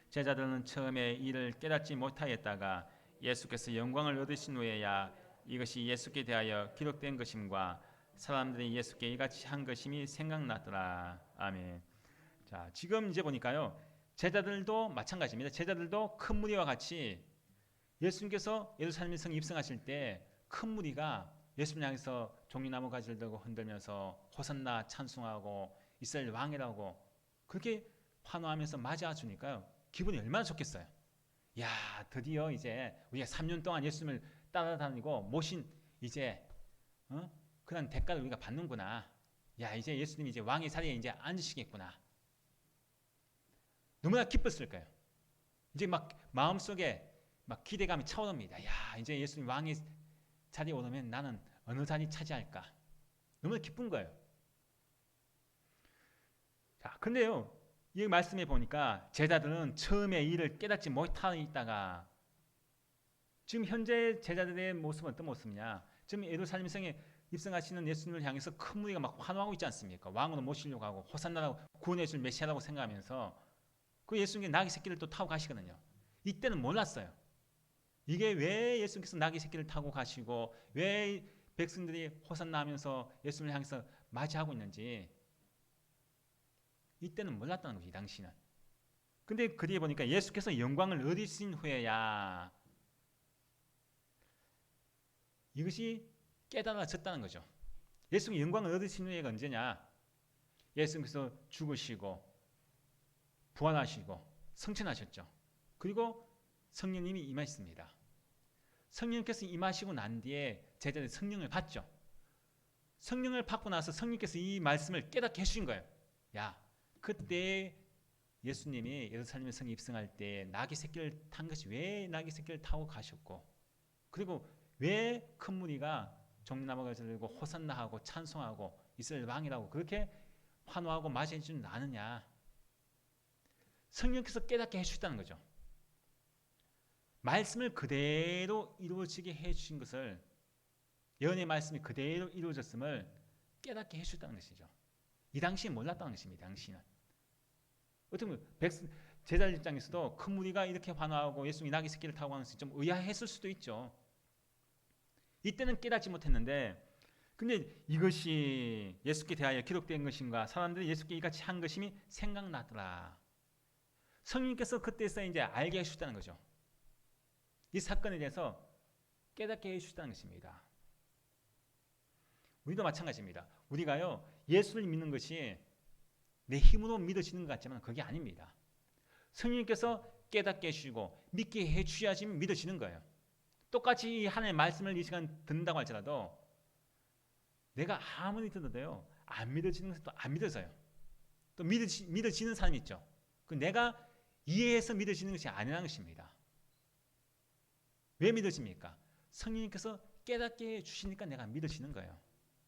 제자들은 처음에 이를 깨닫지 못하였다가 예수께서 영광을 얻으신 후에야 이것이 예수께 대하여 기록된 것임과 사람들이 예수께 이같이 한 것임이 생각났더라. 아멘. 자, 지금 이제 보니까요, 제자들도 마찬가지입니다. 제자들도 큰 무리와 같이 예수님께서 예루살렘 성 입성하실 때 큰 무리가 예수님 향해서 종려나무 가지를 들고 흔들면서 호산나 찬송하고 이스라엘 왕이라고 그렇게 환호하면서 맞아 주니까요, 기분이 얼마나 좋겠어요. 야, 드디어 이제 우리가 3년 동안 예수님을 따라다니고 모신 이제 그런 대가를 우리가 받는구나. 야, 이제 예수님이 이제 왕의 자리에 이제 앉으시겠구나. 너무나 기뻤을 거예요. 이제 막 마음속에 막 기대감이 차오릅니다. 야, 이제 예수님 왕의 자리에 오르면 나는 어느 자리 차지할까? 너무나 기쁜 거예요. 자, 근데요, 이 말씀에 보니까 제자들은 처음에 이를 깨닫지 못하다가 지금 현재 제자들의 모습은 어떤 모습이냐? 지금 예루살렘 성에 입성하시는 예수님을 향해서 큰 무리가 막 환호하고 있지 않습니까? 왕으로 모시려고 하고 호산나라고 구원해 줄 메시아라고 생각하면서 그 예수님께 나귀 새끼를 또 타고 가시거든요. 이때는 몰랐어요. 이게 왜 예수님께서 나귀 새끼를 타고 가시고 왜 백성들이 호산나 하면서 예수님을 향해서 맞이하고 있는지 이때는 몰랐다는 거죠. 이 당시는. 근데 그 뒤에 보니까 예수께서 영광을 얻으신 후에야 이것이 깨달아졌다는 거죠. 예수님이 영광을 얻으신 후에가 언제냐? 예수님께서 죽으시고 부활하시고 성천하셨죠. 그리고 성령님이 임하셨습니다. 성령님께서 임하시고 난 뒤에 제자들이 성령을 받죠. 성령을 받고 나서 성령께서 이 말씀을 깨닫게 해주신 거예요. 야, 그때 예수님이 예루살렘 성에 입성할 때 나귀 새끼를 탄 것이 왜 나귀 새끼를 타고 가셨고, 그리고 왜 큰 무리가 종려나무가 들고 호산나하고 찬송하고 이스라엘 왕이라고 그렇게 환호하고 맞이해 주지 않느냐. 성령께서 깨닫게 해주셨다는 거죠. 말씀을 그대로 이루어지게 해주신 것을, 예언의 말씀이 그대로 이루어졌음을 깨닫게 해주셨다는 것이죠. 이 당시에 몰랐다는 것입니다. 당시는. 어떻게 보면 제자 입장에서도 큰 무리가 이렇게 환호하고 예수님이 나귀 새끼를 타고 가는 것이 좀 의아했을 수도 있죠. 이때는 깨닫지 못했는데, 근데 이것이 예수께 대하여 기록된 것인가, 사람들이 예수께 이같이 한 것임이 생각나더라. 성령께서 그때서 이제 알게 해주셨다는 거죠. 이 사건에 대해서 깨닫게 해주셨다는 것입니다. 우리도 마찬가지입니다. 우리가요, 예수를 믿는 것이 내 힘으로 믿어지는 것 같지만 그게 아닙니다. 성령님께서 깨닫게 해주시고 믿게 해주셔야지 믿어지는 거예요. 똑같이 하나님의 말씀을 이 시간 듣는다고 할지라도 내가 아무리 들어도요, 안 믿어지는 것은 또 안 믿어져요. 또 믿어지는 사람이 있죠. 그 내가 이해해서 믿어지는 것이 아니라는 것입니다. 왜 믿어집니까? 성령님께서 깨닫게 해주시니까 내가 믿어지는 거예요.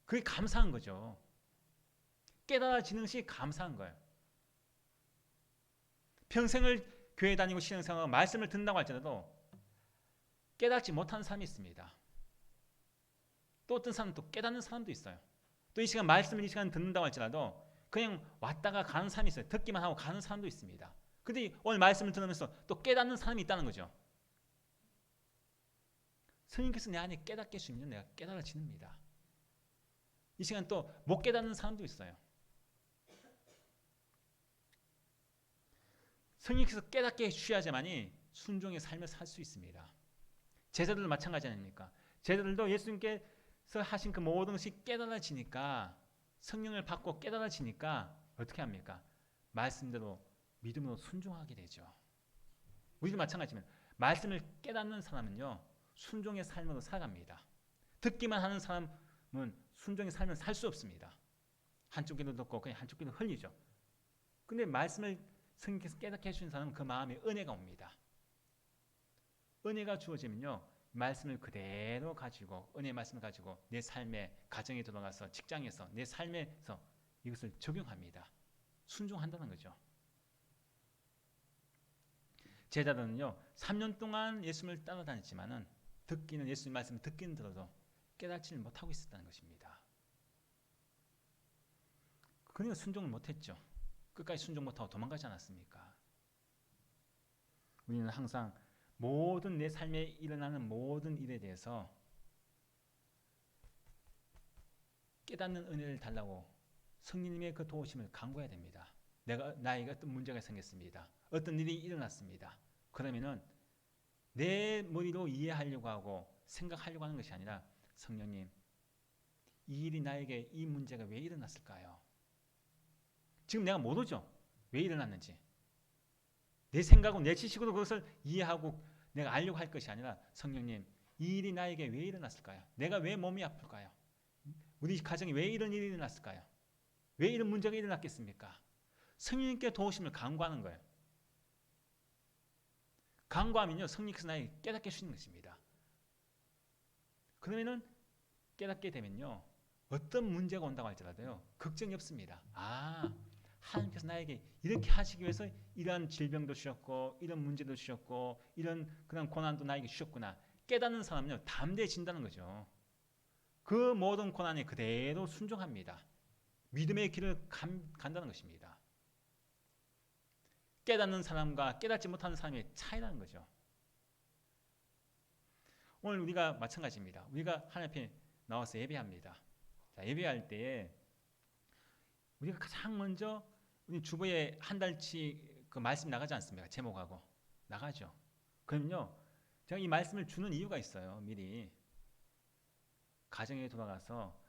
그게 감사한 거죠. 깨달아지는 것이 감사한 거예요. 평생을 교회 다니고 신앙생활하고 말씀을 듣는다고 할지라도 깨닫지 못하는 사람이 있습니다. 또 어떤 사람은 또 깨닫는 사람도 있어요. 또 이 시간 말씀을 이 시간 듣는다고 할지라도 그냥 왔다가 가는 사람이 있어요. 듣기만 하고 가는 사람도 있습니다. 근데 오늘 말씀을 들으면서 또 깨닫는 사람이 있다는 거죠. 성령께서 내 안에 깨닫게 해주시면 내가 깨달아집니다. 이 시간 또 못 깨닫는 사람도 있어요. 성령께서 깨닫게 해주셔야지만이 순종의 삶을 살 수 있습니다. 제자들도 마찬가지 아닙니까? 제자들도 예수님께서 하신 그 모든 것이 깨달아지니까, 성령을 받고 깨달아지니까 어떻게 합니까? 말씀대로 믿음으로 순종하게 되죠. 우리도 마찬가지입니다. 말씀을 깨닫는 사람은요, 순종의 삶으로 살아갑니다. 듣기만 하는 사람은 순종의 삶을 살 수 없습니다. 한쪽 귀로 듣고 그냥 한쪽 귀로 흘리죠. 근데 말씀을 성령께서 깨닫게 해주신 사람은 그 마음에 은혜가 옵니다. 은혜가 주어지면요, 말씀을 그대로 가지고, 은혜의 말씀을 가지고 내 삶의 가정에 들어가서, 직장에서, 내 삶에서 이것을 적용합니다. 순종한다는 거죠. 제자들은요, 3년 동안 예수님을 따라다녔지만은 듣기는, 예수님 말씀을 듣기는 들어도 깨닫지를 못하고 있었다는 것입니다. 그러니까 순종을 못했죠. 끝까지 순종 못하고 도망가지 않았습니까? 우리는 항상 모든 내 삶에 일어나는 모든 일에 대해서 깨닫는 은혜를 달라고 성령님의 그 도우심을 간구해야 됩니다. 나에게 어떤 문제가 생겼습니다. 어떤 일이 일어났습니다. 그러면은 내 머리로 이해하려고 하고 생각하려고 하는 것이 아니라, 성령님, 이 일이 나에게, 이 문제가 왜 일어났을까요? 지금 내가 모르죠. 왜 일어났는지. 내 생각으로, 내 지식으로 그것을 이해하고 내가 알려고 할 것이 아니라, 성령님, 이 일이 나에게 왜 일어났을까요? 내가 왜 몸이 아플까요? 우리 가정에 왜 이런 일이 일어났을까요? 왜 이런 문제가 일어났겠습니까? 성령님께 도우심을 간구하는 거예요. 간구하면요, 성령께서 나에게 깨닫게 해주시는 것입니다. 그러면은 깨닫게 되면요, 어떤 문제가 온다고 할지라도요, 걱정이 없습니다. 하나님께서 나에게 이렇게 하시기 위해서 이러한 질병도 주셨고, 이런 문제도 주셨고, 이런 그런 고난도 나에게 주셨구나. 깨닫는 사람은요, 담대해진다는 거죠. 그 모든 고난에 그대로 순종합니다. 믿음의 길을 간다는 것입니다. 깨닫는 사람과 깨닫지 못하는 사람의 차이라는 거죠. 오늘 우리가 마찬가지입니다. 우리가 하나님 앞에 나와서 예배합니다. 자, 예배할 때에 우리가 가장 먼저 우리 주보에 한 달치 그 말씀 나가지 않습니까? 제목하고 나가죠. 그러면요, 제가 이 말씀을 주는 이유가 있어요. 미리 가정에 돌아가서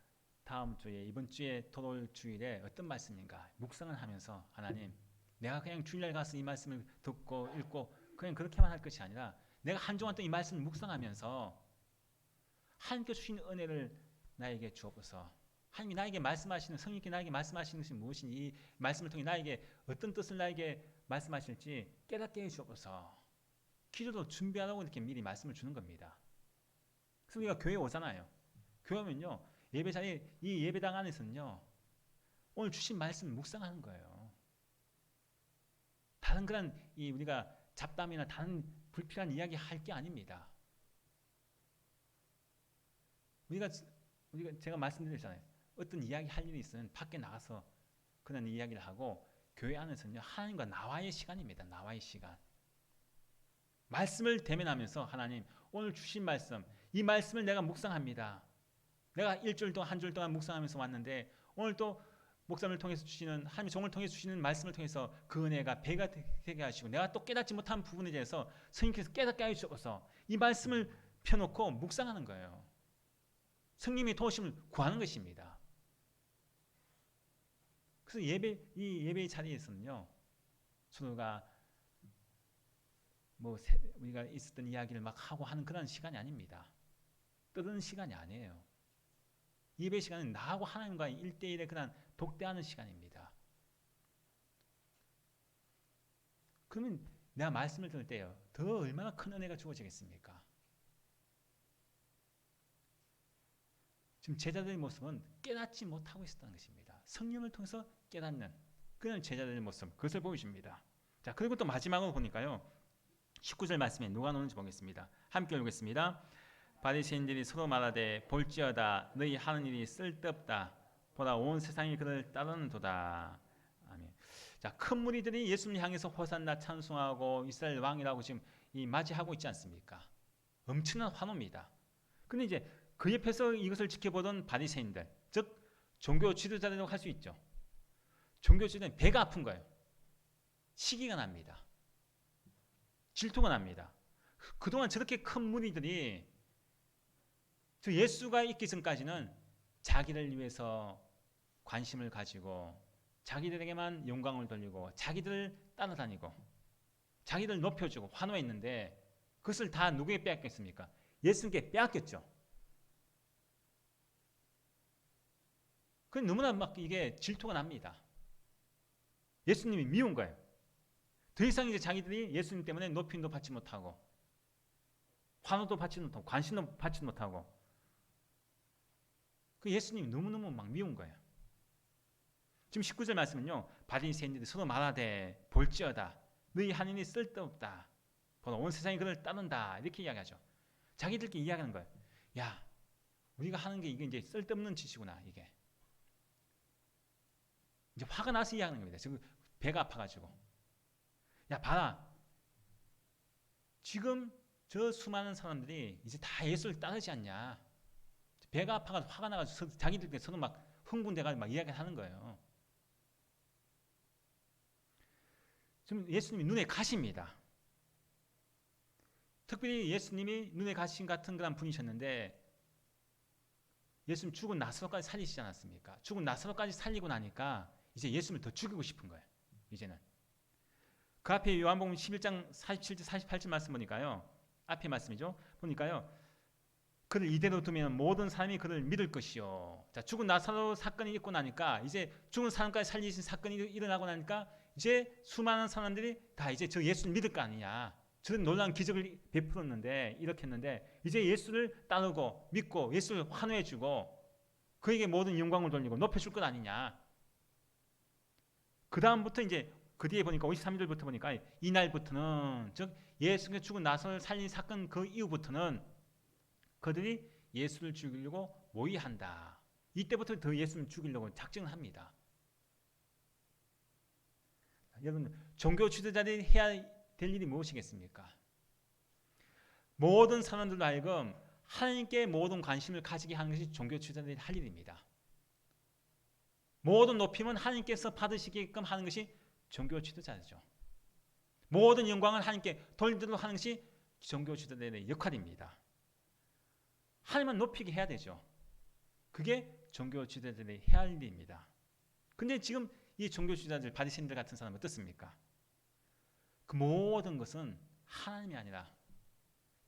다음 주에, 이번 주에 돌아올 주일에 어떤 말씀인가 묵상을 하면서, 하나님, 내가 그냥 주일날 가서 이 말씀을 듣고 읽고 그냥 그렇게만 할 것이 아니라, 내가 한 주간 동안 이 말씀을 묵상하면서 하나님께 주신 은혜를 나에게 주옵소서. 하나님이 나에게 말씀하시는, 성령께 나에게 말씀하시는 것이 무엇인지, 이 말씀을 통해 나에게 어떤 뜻을 나에게 말씀하실지 깨닫게 해주옵소서. 기도도 준비하라고 이렇게 미리 말씀을 주는 겁니다. 그래서 우리가 교회 오잖아요. 교회 오면요, 예배 자리, 이 예배당 안에서는요, 오늘 주신 말씀을 묵상하는 거예요. 다른 그런 우리가 잡담이나 다른 불필요한 이야기 할 게 아닙니다. 우리가 제가 말씀드렸잖아요. 어떤 이야기 할 일이 있으면 밖에 나가서 그런 이야기를 하고, 교회 안에서는요, 하나님과 나와의 시간입니다. 나와의 시간. 말씀을 대면하면서, 하나님, 오늘 주신 말씀, 이 말씀을 내가 묵상합니다. 내가 일주일 동안, 한 주일 동안 묵상하면서 왔는데, 오늘 또 목사님을 통해서 주시는, 하나님의 종을 통해서 주시는 말씀을 통해서 그 은혜가 배가 되게 하시고, 내가 또 깨닫지 못한 부분에 대해서 성령께서 깨닫게 하여 주셔서 이 말씀을 펴놓고 묵상하는 거예요. 성령님의 도우심을 구하는 것입니다. 그래서 이 예배의 자리에서는요, 서로가 우리가 있었던 이야기를 막 하고 하는 그런 시간이 아닙니다. 떠드는 시간이 아니에요. 예배 시간은 나하고 하나님과의 1대1의 그런 독대하는 시간입니다. 그러면 내가 말씀을 들을 때요, 더 얼마나 큰 은혜가 주어지겠습니까? 지금 제자들의 모습은 깨닫지 못하고 있었다는 것입니다. 성령을 통해서 깨닫는 그런 제자들의 모습, 그것을 보여줍니다. 자, 그리고 또 마지막으로 보니까요, 19절 말씀에 누가 나오는지 보겠습니다. 함께 읽겠습니다. 바리새인들이 서로 말하되 볼지어다 너희 하는 일이 쓸데없다. 보라 온 세상이 그를 따르는도다. 아멘. 자, 큰 무리들이 예수님 향해서 호산나 찬송하고 이스라엘 왕이라고 지금 맞이하고 있지 않습니까? 엄청난 환호입니다. 근데 이제 그 옆에서 이것을 지켜보던 바리새인들, 즉 종교 지도자라고 할 수 있죠. 종교 지도자는 배가 아픈 거예요. 시기가 납니다. 질투가 납니다. 그동안 저렇게 큰 무리들이 저 예수가 있기 전까지는 자기를 위해서 관심을 가지고 자기들에게만 영광을 돌리고 자기들을 따라다니고 자기들 높여주고 환호했는데 그것을 다 누구에게 빼앗겼습니까? 예수님께 빼앗겼죠. 그 너무나 막 이게 질투가 납니다. 예수님이 미운 거예요. 더 이상 이제 자기들이 예수님 때문에 높임도 받지 못하고 환호도 받지 못하고 관심도 받지 못하고 그 예수님이 너무너무 막 미운 거예요. 지금 19절 말씀은요, 바리새인들이 서로 말하되 볼지어다 너희 하는 일이 쓸데없다. 보라 온 세상이 그를 따른다. 이렇게 이야기하죠. 자기들끼리 이야기하는 거예요. 야, 우리가 하는 게 이게 이제 쓸데없는 짓이구나. 이게 이제 화가 나서 이야기하는 겁니다. 지금 배가 아파가지고 야 봐라, 지금 저 수많은 사람들이 이제 다 예수를 따르지 않냐. 배가 아파가지고 화가 나가지고 자기들끼리 서로 막 흥분돼가지고 막 이야기하는 거예요. 지금 예수님이 눈에 가십니다. 특별히 예수님이 눈에 가신 같은 그런 분이셨는데 예수님 죽은 나사로까지 살리시지 않았습니까? 죽은 나사로까지 살리고 나니까 이제 예수님을 더 죽이고 싶은 거예요. 이제는 그 앞에 요한복음 11장 47절 48절 말씀 보니까요, 앞에 말씀이죠. 보니까요, 그를 이대로 두면 모든 사람이 그를 믿을 것이요. 자, 죽은 나사로 사건이 있고 나니까 이제 죽은 사람까지 살리신 사건이 일어나고 나니까 이제 수많은 사람들이 다 이제 저 예수를 믿을 거 아니냐. 저런 놀라운 기적을 베풀었는데 이렇게 했는데 이제 예수를 따르고 믿고 예수를 환호해주고 그에게 모든 영광을 돌리고 높여줄 것 아니냐. 그 다음부터 이제 그 뒤에 보니까 53절부터 보니까 이날부터는 즉 예수가 죽은 나사로를 살린 사건 그 이후부터는 그들이 예수를 죽이려고 모의한다. 이때부터 더 예수를 죽이려고 작정을 합니다. 여러분, 종교 지도자들이 해야 될 일이 무엇이겠습니까? 모든 사람들로 하여금 하나님께 모든 관심을 가지게 하는 것이 종교 지도자들이 할 일입니다. 모든 높임은 하나님께서 받으시게끔 하는 것이 종교 지도자죠. 모든 영광을 하나님께 돌리도록 하는 것이 종교 지도자들의 역할입니다. 하나님만 높이게 해야 되죠. 그게 종교 지도자들이 해야 할 일입니다. 근데 지금 이 종교 지도자들, 바리새인들 같은 사람은 어떻습니까? 그 모든 것은 하나님이 아니라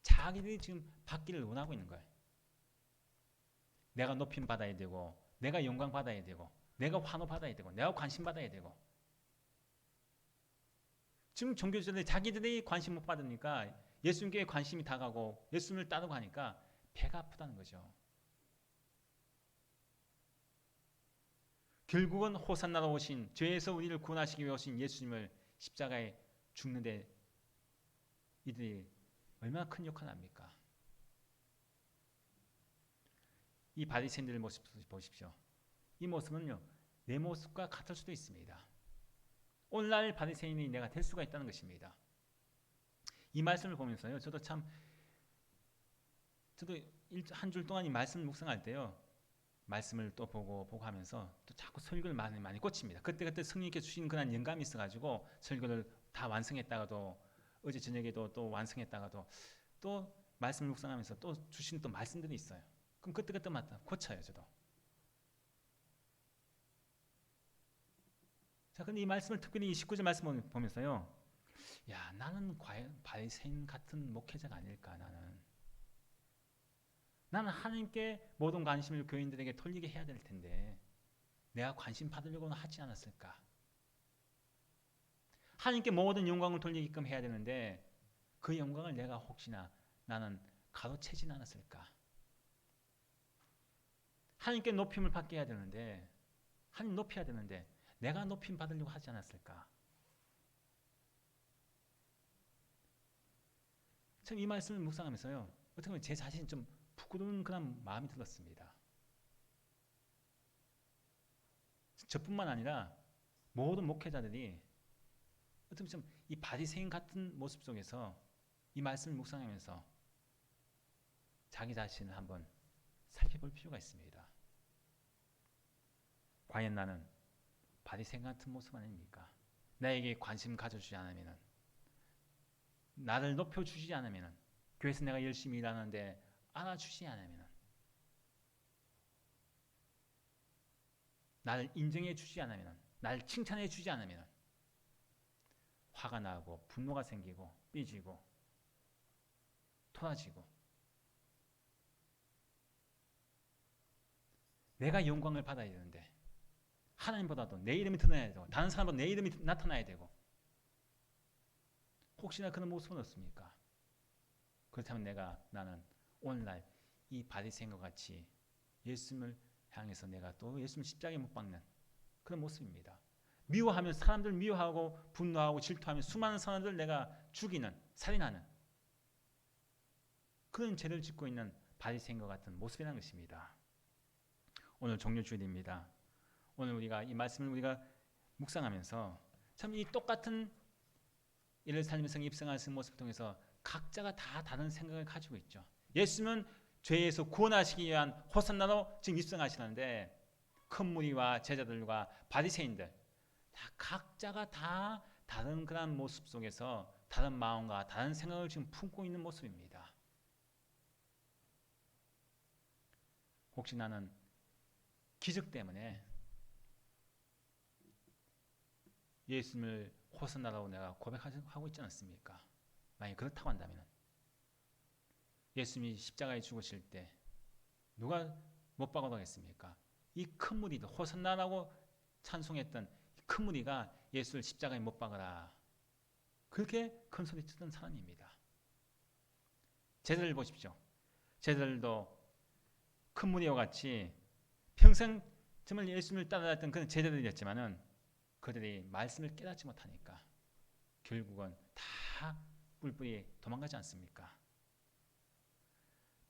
자기들이 지금 받기를 원하고 있는 거예요. 내가 높임 받아야 되고 내가 영광 받아야 되고 내가 환호 받아야 되고 내가 관심 받아야 되고 지금 종교 지도자들이 자기들이 관심 못 받으니까 예수님께 관심이 다가고 예수님을 따르고 하니까 배가 아프다는 거죠. 결국은 호산나로 오신 죄에서 우리를 구원하시기 위해 오신 예수님을 십자가에 죽는데 이들이 얼마나 큰 역할을 합니까? 이 바리새인들의 모습 보십시오. 이 모습은요, 내 모습과 같을 수도 있습니다. 오늘날 바리새인이 내가 될 수가 있다는 것입니다. 이 말씀을 보면서요, 저도 한 줄 동안 이 말씀을 묵상할 때요, 말씀을 또 보고 하면서 또 자꾸 설교를 많이 꽂힙니다. 그때 성령님께 주신 그런 영감이 있어가지고 설교를 다 완성했다가도 어제 저녁에도 또 완성했다가도 또 말씀을 묵상하면서 또 주신 또 말씀들이 있어요. 그럼 그때마다 고쳐요, 저도. 자, 근데 이 말씀을 특별히 이 19절 말씀을 보면서요, 야, 나는 과연 바리새인 같은 목회자가 아닐까, 나는 하나님께 모든 관심을 교인들에게 돌리게 해야 될 텐데 내가 관심 받으려고는 하지 않았을까? 하나님께 모든 영광을 돌리게끔 해야 되는데 그 영광을 내가 혹시나 나는 가로채진 않았을까? 하나님께 높임을 받게 해야 되는데 하나님 높여야 되는데 내가 높임 받으려고 하지 않았을까? 참 이 말씀을 묵상하면서요, 어떻게 보면 제 자신이 좀 부끄러운 그런 마음이 들었습니다. 저뿐만 아니라 모든 목회자들이 어떻게 보면 좀 이 바리새인 같은 모습 속에서 이 말씀을 묵상하면서 자기 자신을 한번 살펴볼 필요가 있습니다. 과연 나는 바리새인 같은 모습 아닙니까? 나에게 관심 가져주지 않으면, 나를 높여주지 않으면, 교회에서 내가 열심히 일하는데 알아주지 않으면, 나를 인정해 주지 않으면, 나를 칭찬해 주지 않으면 화가 나고 분노가 생기고 삐지고 토라지고, 내가 영광을 받아야 되는데 하나님보다도 내 이름이 드러나야 되고 다른 사람보다 내 이름이 나타나야 되고, 혹시나 그런 모습은 없습니까? 그렇다면 나는 오늘날 이 바리새인과 같이 예수님을 향해서 내가 또 예수님 십자가에 못 박는 그런 모습입니다. 미워하면 사람들 미워하고 분노하고 질투하면 수많은 사람들 내가 죽이는, 살인하는 그런 죄를 짓고 있는 바리새인과 같은 모습이라는 것입니다. 오늘 종료 주일입니다. 오늘 우리가 이 말씀을 우리가 묵상하면서 참 이 똑같은 일을 살면서 입성하는 모습을 통해서 각자가 다 다른 생각을 가지고 있죠. 예수님은 죄에서 구원하시기 위한 호산나로 지금 입성하시는데 큰 무리와 제자들과 바리새인들 각자가 다 다른 그런 모습 속에서 다른 마음과 다른 생각을 지금 품고 있는 모습입니다. 혹시 나는 기적 때문에 예수님을 호산나라고 내가 고백하고 있지 않습니까? 만약 그렇다고 한다면 예수님이 십자가에 죽으실 때 누가 못 박아도 하겠습니까? 이 큰 무리도 호산나라고 찬송했던 큰 무리가 예수를 십자가에 못 박아라 그렇게 큰 소리 치던 사람입니다. 제자들 보십시오. 제자들도 큰 무리와 같이 평생 정말 예수님을 따라다녔던 그런 제자들이었지만은 그들이 말씀을 깨닫지 못하니까 결국은 다 뿔뿔이 도망가지 않습니까?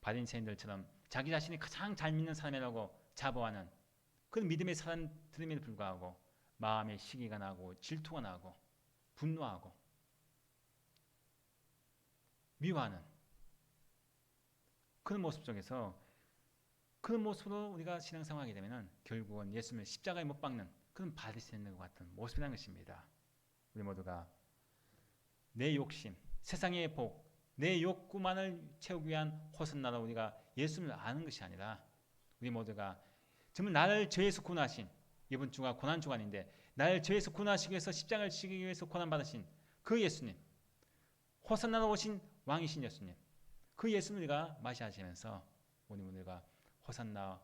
바리새인들처럼 자기 자신이 가장 잘 믿는 사람이라고 자부하는 그런 믿음의 사람들임에도 불구하고 마음에 시기가 나고 질투가 나고 분노하고 미워하는 그런 모습 속에서 그런 모습으로 우리가 신앙생활하게 되면 결국은 예수님을 십자가에 못 박는 그런 바리새인들과 같은 모습이라는 것입니다. 우리 모두가 내 욕심, 세상의 복, 내 욕구만을 채우기 위한 호산나로 우리가 예수님을 아는 것이 아니라 우리 모두가 정말 나를 죄에서 구원하신, 이번 주가 고난주간인데 나를 죄에서 구원하시기 위해서 십자가를 지기 위해서 고난받으신 그 예수님, 호산나로 오신 왕이신 예수님, 그 예수님을 우리가 맞이하시면서 우리 모두가 호산나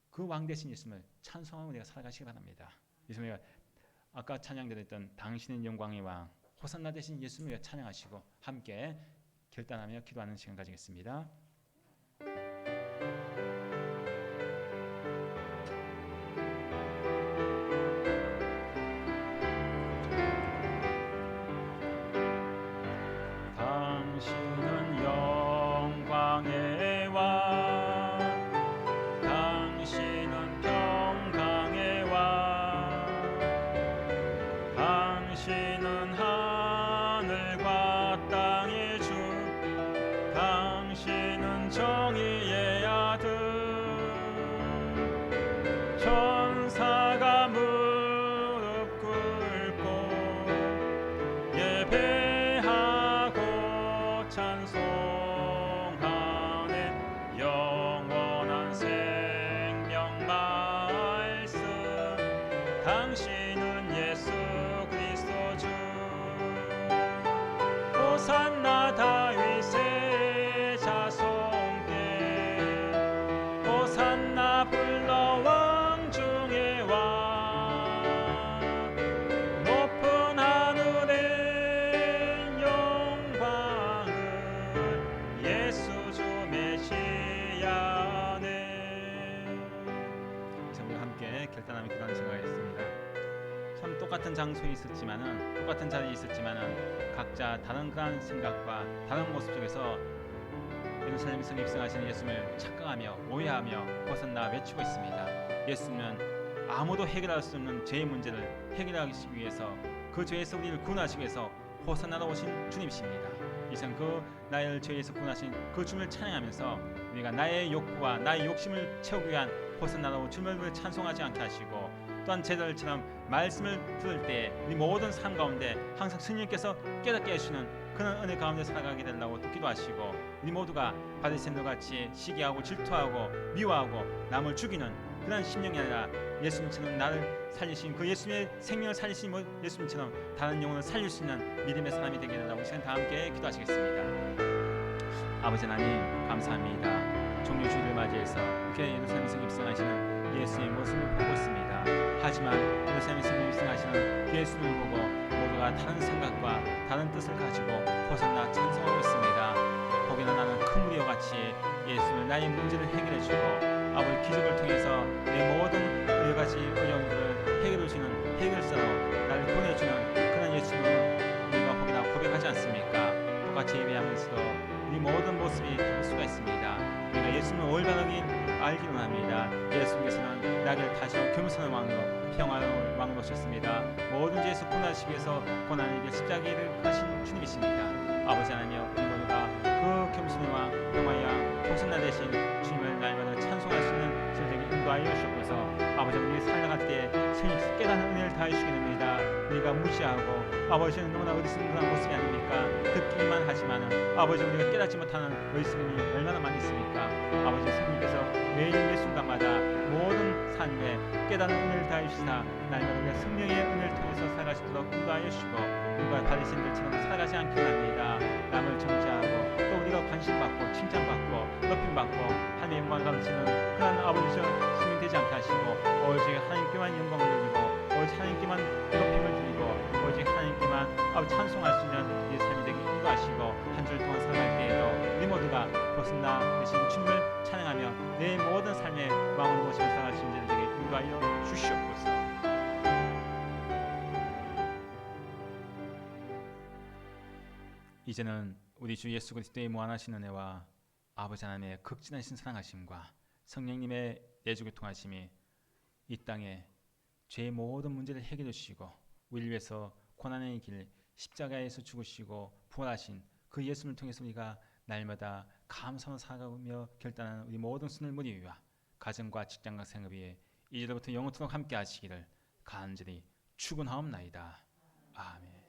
그 왕 대신 예수님을 찬송하고 우리가 살아가시기 바랍니다. 예수님이 아까 찬양드렸던 당신은 영광의 왕 호산나 대신 예수님을 찬양하시고 함께 결단하며 기도하는 시간 가지겠습니다. 당신은 영광의 왕, 당신은 평강의 왕, 당신은 하늘과 땅의 주, 당신은 정의의 아들, 천사가 무릎 꿇고 예배하고 찬송하네 영원한 생명 말씀, 당신은 예수 그리스도 주, 호산나 다윗의 자손께, 호산나 불러 왕 중의 왕, 높은 하늘 똑같은 장소에 있었지만은 똑같은 자리에 있었지만은 각자 다른 그런 생각과 다른 모습 속에서 예루살렘 성에 입성하시는 예수님을 착각하며 오해하며 벗어나 외치고 있습니다. 예수님은 아무도 해결할 수 없는 죄의 문제를 해결하기 위해서 그 죄에서 우리를 구원하시기 위해서 호산나로 오신 주님이십니다. 이선 그 나를 죄에서 구원하신 그 주님을 찬양하면서 우리가 나의 욕구와 나의 욕심을 채우기 위한 호산나로 주님을 찬송하지 않게 하시고, 또한 제자들처럼 말씀을 들을 때 우리 모든 삶 가운데 항상 스님께서 깨닫게 해주시는 그런 은혜 가운데 살아가게 되려고 듣기도 하시고, 우리 모두가 바리새인들 같이 시기하고 질투하고 미워하고 남을 죽이는 그런 심령이 아니라 예수님처럼 나를 살리신 그 예수님의 생명을 살리신 예수님처럼 다른 영혼을 살릴 수 있는 믿음의 사람이 되게 되라고 시간 다 함께 기도하시겠습니다. 아버지 하나님 감사합니다. 종료주일을 맞이해서 이렇게 예루살렘 성에 입성하시는 예수님의 모습을 보고 있습니다. 하지만 예루살렘 성에 입성하시는 그 예수님을 보고 모두가 다른 생각과 다른 뜻을 가지고 호산나 찬송하고 있습니다. 거기는 나는 큰 무리와 같이 예수님을 나의 문제를 해결해주고 아버지 기적을 통해서 내 모든 여러 가지 어려움들을 해결해주는 해결사로 나를 보내주는 그런 예수님을 우리가 거기다 고백하지 않습니까? 똑같이 예배하면서도 우리 모든 모습이 다를 수가 있습니다. 우리가 예수님을 올바르게 알기로 합니다. 예수님께서는 나를 다시어 겸손한 왕으로 평화로운 왕으로 오셨습니다. 모든 죄에서 구원하시기 위해서 고난을 이겨 십자가를 하신 주님이십니다. 아버지 하나님, 우리 모두가 그 겸손한 왕 평화의 왕 호산나 되신 주님을 날마다 찬송할 수 있는 저에게 인도하여 주옵소서. 아버지, 우리 살아갈 때 성령께서 깨닫는 은혜를 다해 주시기 됩니다. 우리가 무시하고 아버지는 너무나 어리석은 모습이 아닙니까? 듣기만 하지만은 아버지 우리가 깨닫지 못하는 어리석음이 얼마나 많이 있습니까? 아버지, 성령께서 매일 매 순간마다 모든 삶에 깨닫는 은혜를 다해 주시사 날마다 우리가 성령의 은혜를 통해서 살아가시도록 인도하여 주시고 우리가 바리새인들처럼 살아가지 않기를 합니다. 남을 정죄하고 또 우리가 관심받고 칭찬받고 높임받고 하나님의 영광을 가르치는 그런 아버지적 시민 되지 않게 하시고 오직 하나님께만 영광을 돌리고 오직 하나님께만 높임을 드리고 오직 하나님께만 찬송할 수 있는 이 삶이 되게 인도하시고 한 주일 동안 살아갈 때에도 우리 모두가 벗어나 되신 주님을 찬양하며 내 모든 삶의 마음을 모시고 살아갈 수 있는 되게 인도하여 주시옵소서. 이제는 우리 주 예수 그리스도의 무한하신 은혜와 아버지 하나님의 극진하신 사랑하심과 성령님의 내주교 통하심이 이 땅에 죄의 모든 문제를 해결해 주시고 우리를 위해서 고난의 길 십자가에서 죽으시고 부활하신 그 예수님을 통해서 우리가 날마다 감사로 살아가며 결단하는 우리 모든 순을 무리 위와 가정과 직장과 생업에 이제부터 영원토록 함께 하시기를 간절히 축원하옵나이다. 아멘.